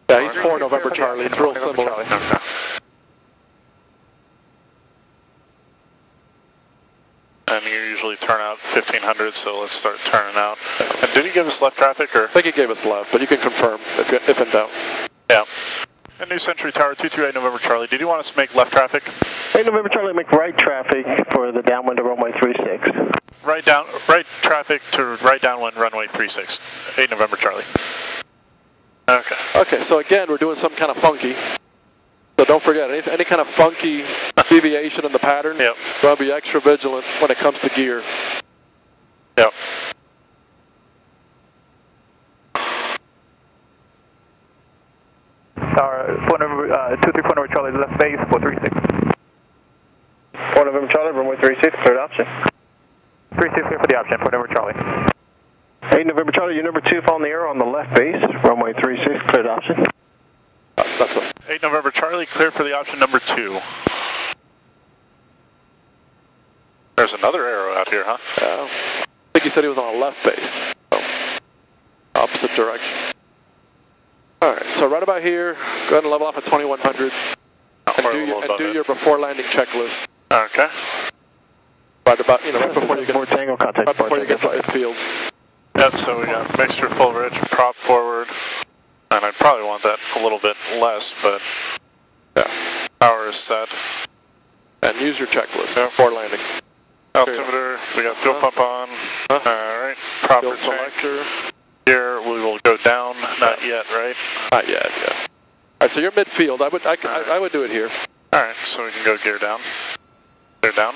Yeah, he's 4 November Charlie. It's real similar. Okay. And you usually turn out 1500, so let's start turning out. And did he give us left traffic, or? I think he gave us left, but you can confirm if in doubt. Yeah. And New Century Tower, 228 November Charlie, did you want us to make left traffic? 8 November Charlie, make right traffic for the downwind to runway 36. Right traffic to right downwind runway 36. 8 November Charlie. Okay. Okay, so again, we're doing some kind of funky. So don't forget, any kind of funky deviation in the pattern, Yep. you want to be extra vigilant when it comes to gear. Yep. Tower, 234 November Charlie, left base, 436. 4 November Charlie, runway 36, cleared option. 36 clear for the option, 4 November Charlie. 8 November Charlie, your number 2 following the arrow on the left base, runway 36, cleared option. That's us. 8 November Charlie, clear for the option number 2. There's another arrow out here, huh? I think he said he was on a left base. So, opposite direction. Alright, so right about here, go ahead and level off at 2100. And do your before landing checklist. Okay. Right about, right before you get Forward Tango, contact right before you get to Flight. midfield. Yep, so we got mixture full rich, prop forward. And I'd probably want that a little bit less, but yeah, power is set. And use your checklist before landing. Altimeter, we got fuel pump on. Alright, proper Fuel selector. Here we will go down, not yet, right? Not yet, yeah. Alright, so you're midfield. I would do it here. Alright, so we can go gear down. Gear down.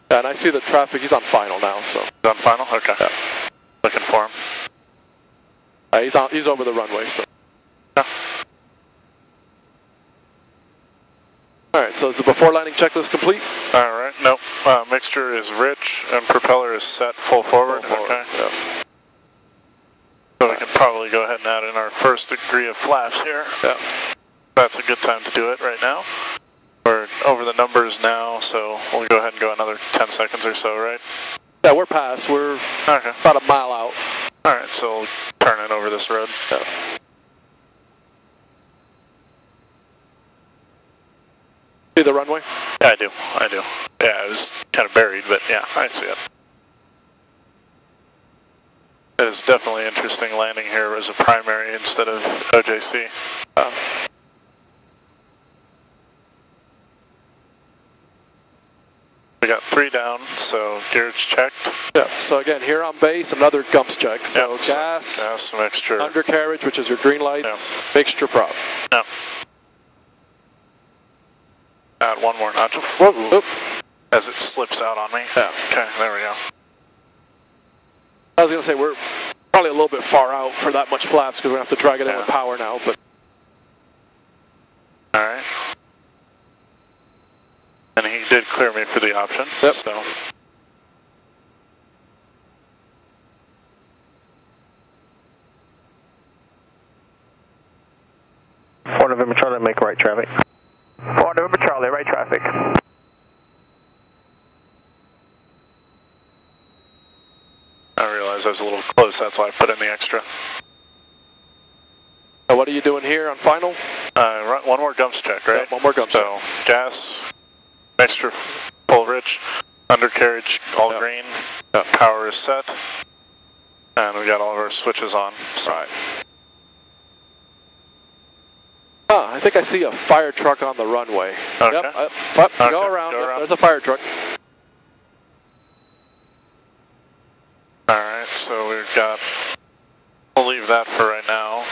Yeah, and I see the traffic, he's on final now, so. He's on final? Okay. Yeah. Looking for him. He's over the runway, so. Yeah. Alright, so is the before landing checklist complete? Alright, nope. Mixture is rich and propeller is set full forward. Okay. Yeah. So we can probably go ahead and add in our first degree of flaps here. Yeah. That's a good time to do it right now. We're over the numbers now, so we'll go ahead and go another 10 seconds or so, right? Yeah, we're past. We're okay. About a mile out. Alright, so we'll turn it over this road. Yeah. See the runway? Yeah, I do. Yeah, it was kind of buried, but yeah, I see it. It is definitely interesting landing here as a primary instead of OJC. We got 3 down, so gear's checked. Yeah, so again, here on base, another GUMPS check. So yep, gas, mixture, undercarriage, which is your green lights, yep. mixture prop. Yep. Add one more notch. Whoop. As it slips out on me. Yeah. Okay, there we go. I was going to say, we're probably a little bit far out for that much flaps because we're going to have to drag it in with power now. But alright. And he did clear me for the option. Yep. So. Fort November Charlie, make right traffic. Fort November Charlie, right traffic. I realized I was a little close, that's why I put in the extra. So what are you doing here on final? One more GUMPS check, right? Yep, one more GUMPS check. So, gas, mixture full rich, undercarriage all green, power is set, and we got all of our switches on. So. Right. I think I see a fire truck on the runway. Okay. Yep, okay. Go around. There's a fire truck. Alright, so we've got, we'll leave that for right now.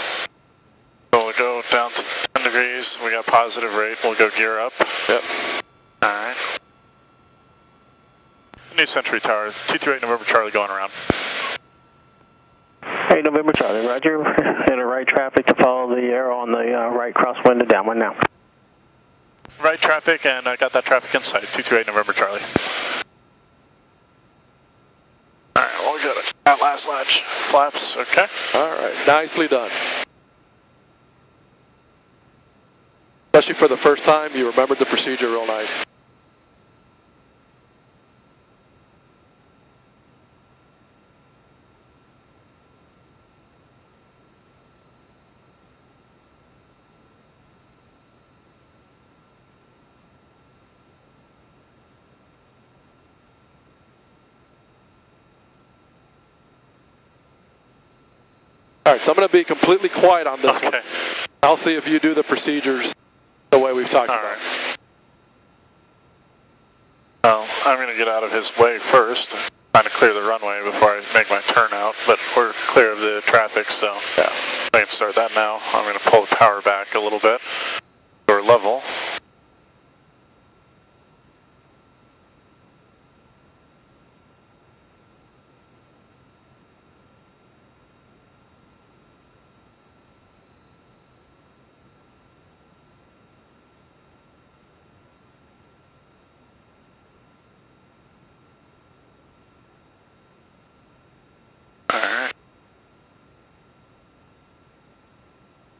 So we'll go down to 10 degrees, we got positive rate, we'll go gear up. Yep. Alright. New Century Tower, 228 November Charlie going around. 8 November Charlie, roger. Enter right traffic to follow the arrow on the right crosswind to downwind now. Right traffic, and I got that traffic in sight, 228 November Charlie. Alright, well, we got it. That last latch. Flaps, okay. Alright, nicely done. Especially for the first time, you remembered the procedure real nice. Alright, so I'm going to be completely quiet on this one. I'll see if you do the procedures the way we've talked about. Well, I'm going to get out of his way first, trying to clear the runway before I make my turnout, but we're clear of the traffic, so yeah, I can start that now. I'm going to pull the power back a little bit, so we're level.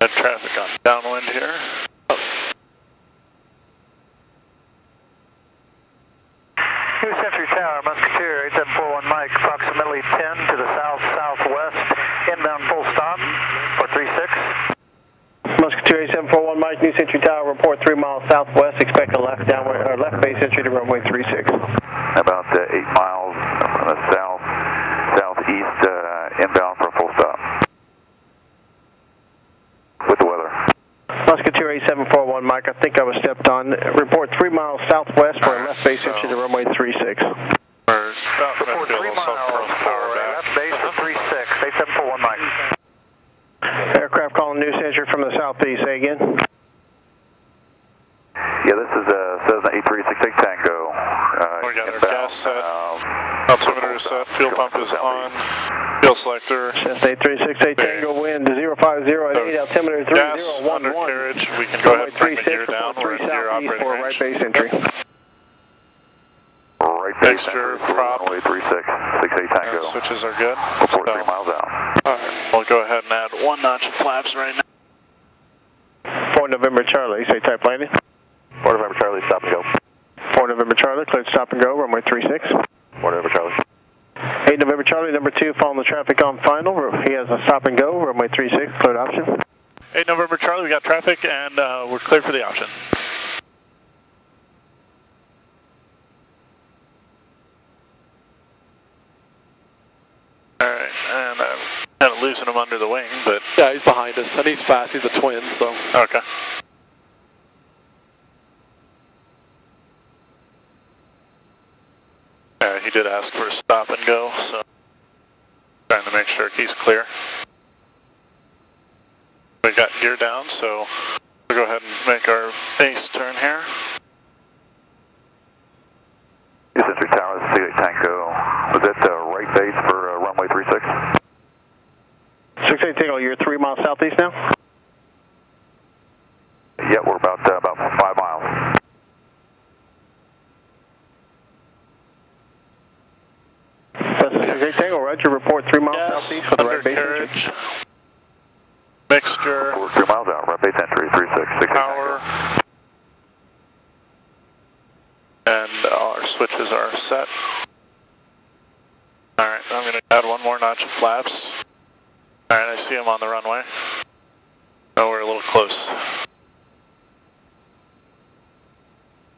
Traffic on downwind here. New Century Tower, Musketeer, 8741 Mike, approximately 10 to the south-southwest, inbound full stop, 436. Musketeer 8741 Mike, New Century Tower, report 3 miles southwest, expect a left downwind, or left base entry to runway 36. About 8 miles from the southeast, inbound for a full stop. With the weather. Musketeer 8741 Mike, I think I was stepped on. Report 3 miles southwest for a left base entry to runway 36. Report 3 miles for left base for 36, 8741 Mike. Aircraft calling New Century from the southeast, say again. Yeah, this is Cessna 8368 Tango. We got our gas set, altimeter is set, fuel pump is on, fuel selector. Cessna 8368 Tango, wind 0508, altimeter 3011. Gas, undercarriage, we can go ahead and bring the gear down, we're in gear operating range. Right base entry. Right base mixture, entry, prop. runway 36, 68 Tango. Switches are good. Report 3 miles out. Alright, we'll go ahead and add 1 notch of flaps right now. Fort November Charlie, say type landing. Fort November Charlie, stop and go. November Charlie, cleared stop and go, runway 36. 4 November Charlie. 8 November Charlie, number 2, following the traffic on final. He has a stop and go, runway 36, cleared option. 8 November Charlie, we got traffic and we're cleared for the option. Alright, and I'm kind of losing him under the wing, but... Yeah, he's behind us, and he's fast, he's a twin, so... Okay. He did ask for a stop and go, so... Trying to make sure he's clear. We got gear down, so we'll go ahead and make our base turn here. Century Tower, 68 Tango. Was that right base for runway 36? 68 Tango, you're 3 miles southeast now? Yeah, we're about 5 miles. That's 68 Tango, Roger. Report 3 miles southeast for the right base entry. Mixture. We're 3 miles out, right base entry, 36, power. And our switches are set. Alright, I'm going to add one more notch of flaps. Alright, I see him on the runway. Oh, we're a little close.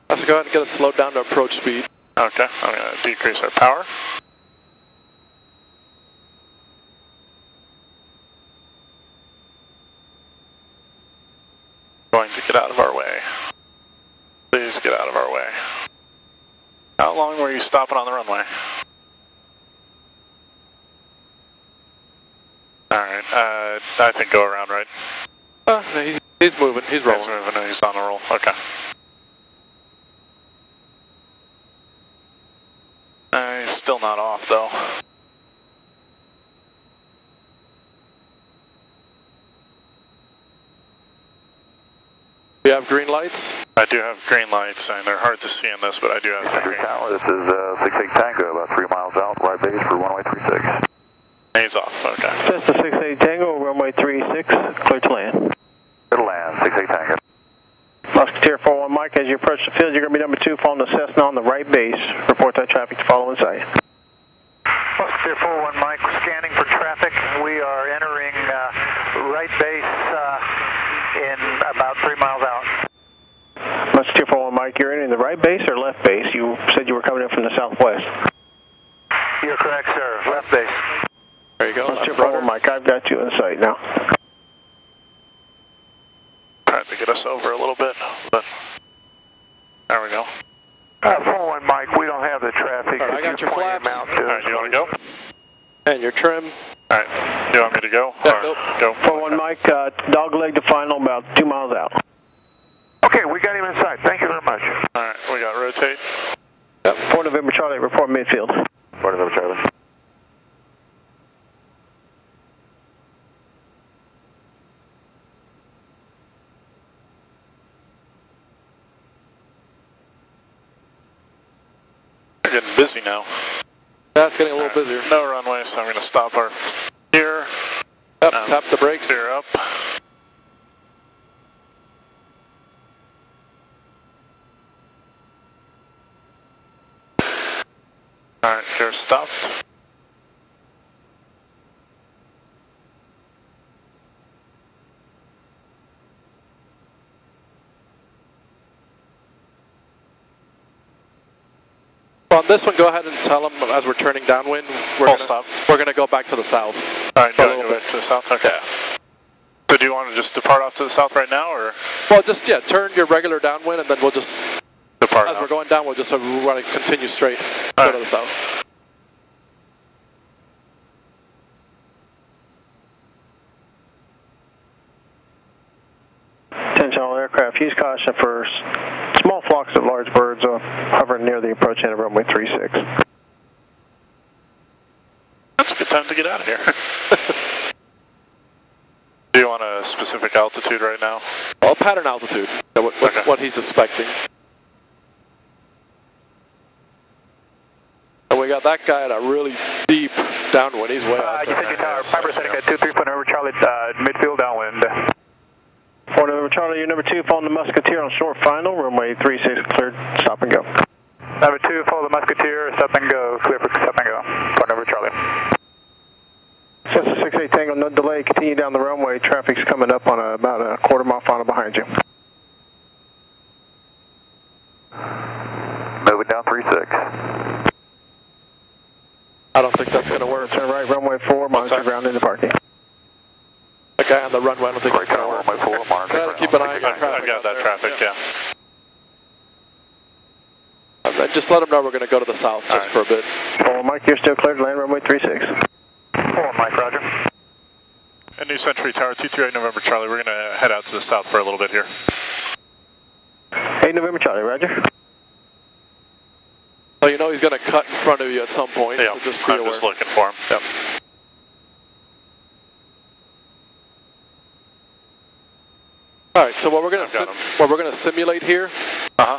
Let's go ahead and get us slowed down to approach speed. Okay, I'm going to decrease our power. Going to get out of our way. Please get out of our way. How long were you stopping on the runway? Alright, I think go around, right? No, he's moving, he's rolling. He's moving and he's on the roll, okay. He's still not off though. Do you have green lights? I do have green lights, and they're hard to see in this, but I do have Century Tower, this is 68 Tango, about 3 miles out, right base for runway 36. He's off, okay. Cessna 68 Tango, runway 36, clear to land. Clear to land, 68 Tango. Musketeer 41 Mike, as you approach the field, you're going to be number 2 following the Cessna on the right base. Report that traffic to follow in sight. Musketeer 41 Mike, scanning for traffic. We are entering right base in about 3 miles out. Musketeer 41 Mike, you're entering the right base or left base? You said you were coming in from the southwest. You're correct, sir. Left base. There you go. Musketeer 41 Mike, I've got you in sight now. Trying to get us over a little bit, but there we go. 41 Mike, we don't have the traffic. All right, I got your flaps. Alright, you want to go? And your trim. Alright, do you want me to go? Yeah, go. 41 Mike, dog leg to final, about 2 miles out. Okay, we got him in sight. Thank you very much. Alright, we got rotate. Yep, 4 November Charlie, report midfield. 4 November Charlie. We're getting busy now. Yeah, it's getting a little busier. No runway, so I'm going to stop our gear. Yep, tap the brakes. Gear up. Alright, gear stopped. On this one, go ahead and tell them as we're turning downwind, we're going to go back to the south. Alright, go back to the south? Okay. Yeah. So do you want to just depart off to the south right now, or? Well, just, yeah, turn your regular downwind, and then we'll just, depart as we're going down, we'll just want to continue straight, All go to the south. Attention all aircraft, use caution for small flocks of large birds hovering near the approach end of runway 36. That's a good time to get out of here. Do you want a specific altitude right now? Well, pattern altitude, what he's expecting. And we got that guy at a really deep downwind, he's way out there. Century Tower, Piper Seneca 23 November Charlie, midfield downwind. 4 November Charlie, you're number 2 following the Musketeer on short final, runway 36 cleared, stop and go. Number 2, follow the Musketeer, stop and go, clear for stop and go. Part number Charlie. Cessna 68 Tango, no delay, continue down the runway, traffic's coming up on about a quarter-mile final behind you. Moving down 36. I don't think that's going to work. Turn right, runway 4, monitor ground in the parking. That guy on the runway, I don't think it's going to work. Runway 4, monitor Gotta keep an eye on your traffic. I've got that traffic, yeah. And just let them know we're going to go to the south just for a bit. Oh, Mike, you're still clear to land runway 36. 4 Mike, roger. And New Century Tower, 228 November Charlie, we're going to head out to the south for a little bit here. 8 November Charlie, roger. So you know he's going to cut in front of you at some point, Yeah, so just be I'm aware. just looking for him. Yep. All right, so what we're going to simulate here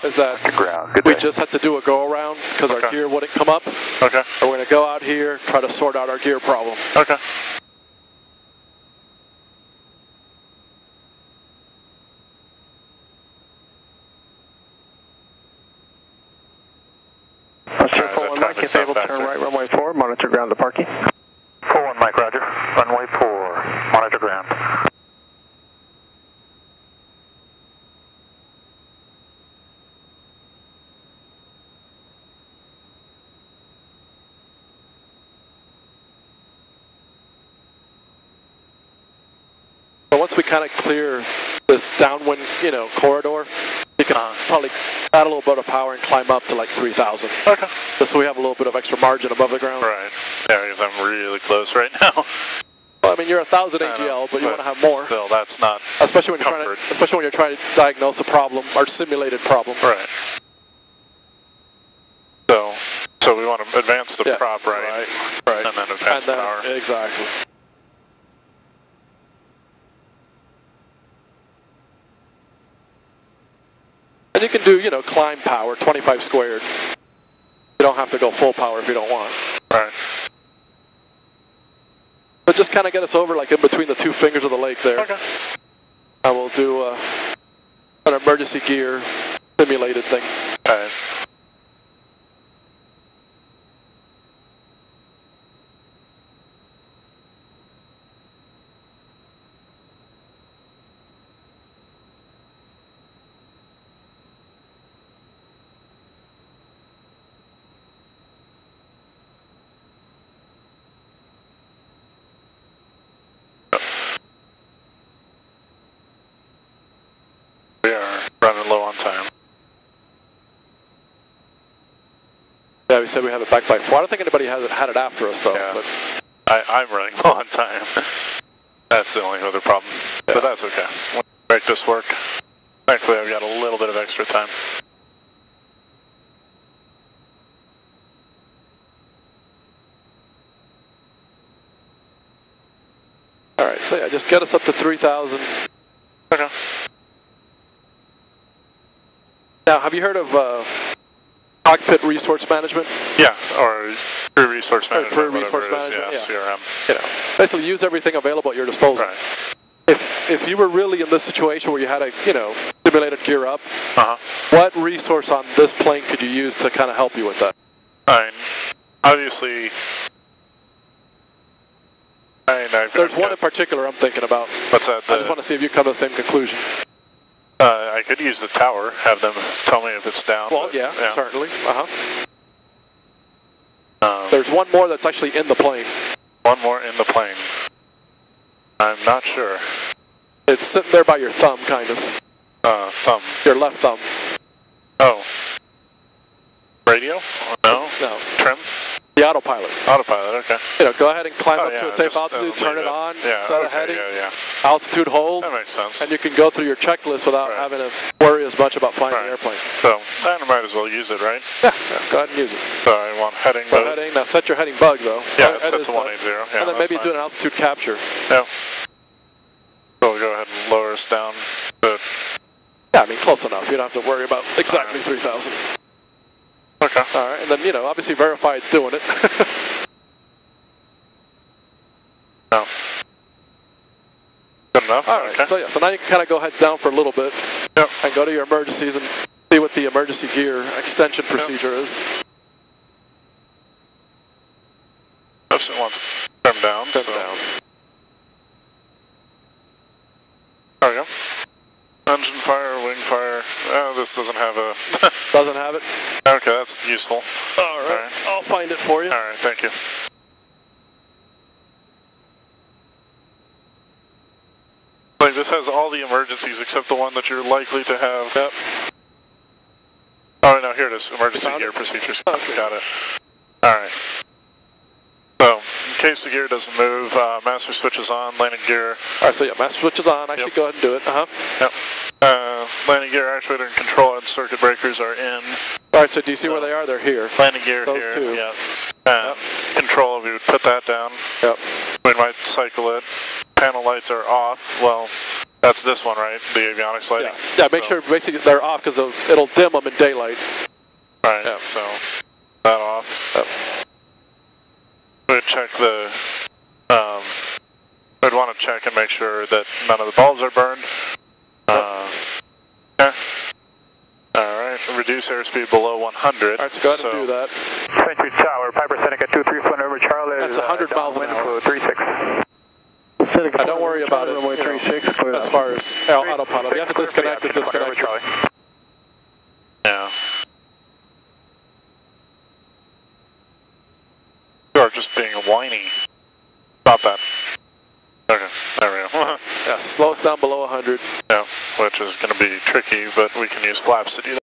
is that Ground. Good we day. just have to do a go around because our gear wouldn't come up. Okay. We're going to go out here, try to sort out our gear problem. Okay. Sir, 41 Mike, if able, turn right, runway 4, monitor ground to parking. 41 Mike, roger. Runway 4, monitor ground. So once we kind of clear this downwind, corridor, you can probably add a little bit of power and climb up to like 3,000. Okay. Just so we have a little bit of extra margin above the ground. Right. Yeah, because I'm really close right now. Well, I mean, you're 1,000 AGL, but you want to have more. Still, that's not Especially when you're trying to diagnose a problem or simulated problem. right. So we want to advance the prop right, right, and then advance power. Exactly. And you can do, climb power, 25 squared. You don't have to go full power if you don't want. Right. But just kind of get us over like in between the two fingers of the lake there. Okay. And we'll do an emergency gear simulated thing. Okay. We are running low on time. Yeah, we said we have it back by 4. I don't think anybody has had it after us though. Yeah. But I'm running low on time. That's the only other problem. Yeah. But that's okay. We'll make this work. Thankfully, I've got a little bit of extra time. all right, so yeah, just get us up to 3,000. Okay. Now, have you heard of cockpit resource management? Yeah, or crew resource management. Crew resource whatever it is, management, CRM. Basically use everything available at your disposal. Right. If you were really in this situation where you had a, simulated gear up, what resource on this plane could you use to kind of help you with that? I mean, obviously, There's one in particular I'm thinking about. What's that? I just want to see if you come to the same conclusion. I could use the tower, have them tell me if it's down. Well, but, yeah, certainly. Um, There's one more that's actually in the plane. One more in the plane. I'm not sure. It's sitting there by your thumb, kind of. Thumb. Your left thumb. Oh. Radio? No. No. Trim? The autopilot. Autopilot, okay. Go ahead and climb up yeah, to a safe just, altitude, turn it on, yeah, set a okay, heading, yeah. altitude hold, That makes sense. and you can go through your checklist without having to worry as much about flying the airplane. So, I might as well use it, right? Yeah, go ahead and use it. So I want heading So mode. heading, now set your heading bug though. Yeah, it's That set is, to 180. Yeah, and then maybe that's do fine. an altitude capture. Yeah. So we'll go ahead and lower us down to... Yeah, I mean, close enough. You don't have to worry about exactly 3,000. Okay. All right, and then, obviously verify it's doing it. No. Good enough? All right, okay. so now you can kind of go heads down for a little bit Yep. and go to your emergencies and see what the the emergency gear extension procedure is. Oops, it wants to trim down. Trim down. There we go. Engine fire, wing fire. Oh, this doesn't have a... Doesn't have it? Okay, that's useful. All right. I'll find it for you. All right, thank you. Like, this has all the emergencies except the one that you're likely to have. Yep. Oh, no, here it is. Emergency gear procedures. Okay. Got it. All right. So, in case the gear doesn't move, master switch is on, landing gear. All right, so yeah, master switch is on. I should go ahead and do it. Yep. Landing gear, actuator, and control and circuit breakers are in. All right, so do you see where they are? They're here. Landing gear Those here. two. Yeah. Control, we would put that down. Yep. We might cycle it. Panel lights are off. Well, that's this one, right? The avionics lighting? Yeah, make sure basically they're off because it'll dim them in daylight. Right, so that off. Yep. We'd check the, we'd want to check and make sure that none of the bulbs are burned. Okay. Alright, reduce airspeed below 100. Alright, so go ahead and do that. Century Tower, Piper Seneca 234 November Charlie. That's 100 miles an hour. 36. Don't worry about it, as far as autopilot. You have to disconnect it, disconnect it. Yeah. You are just being whiny. Stop that. Okay, there we go. Yeah, so slow us down below 100. Yeah, which is going to be tricky, but we can use flaps to do that.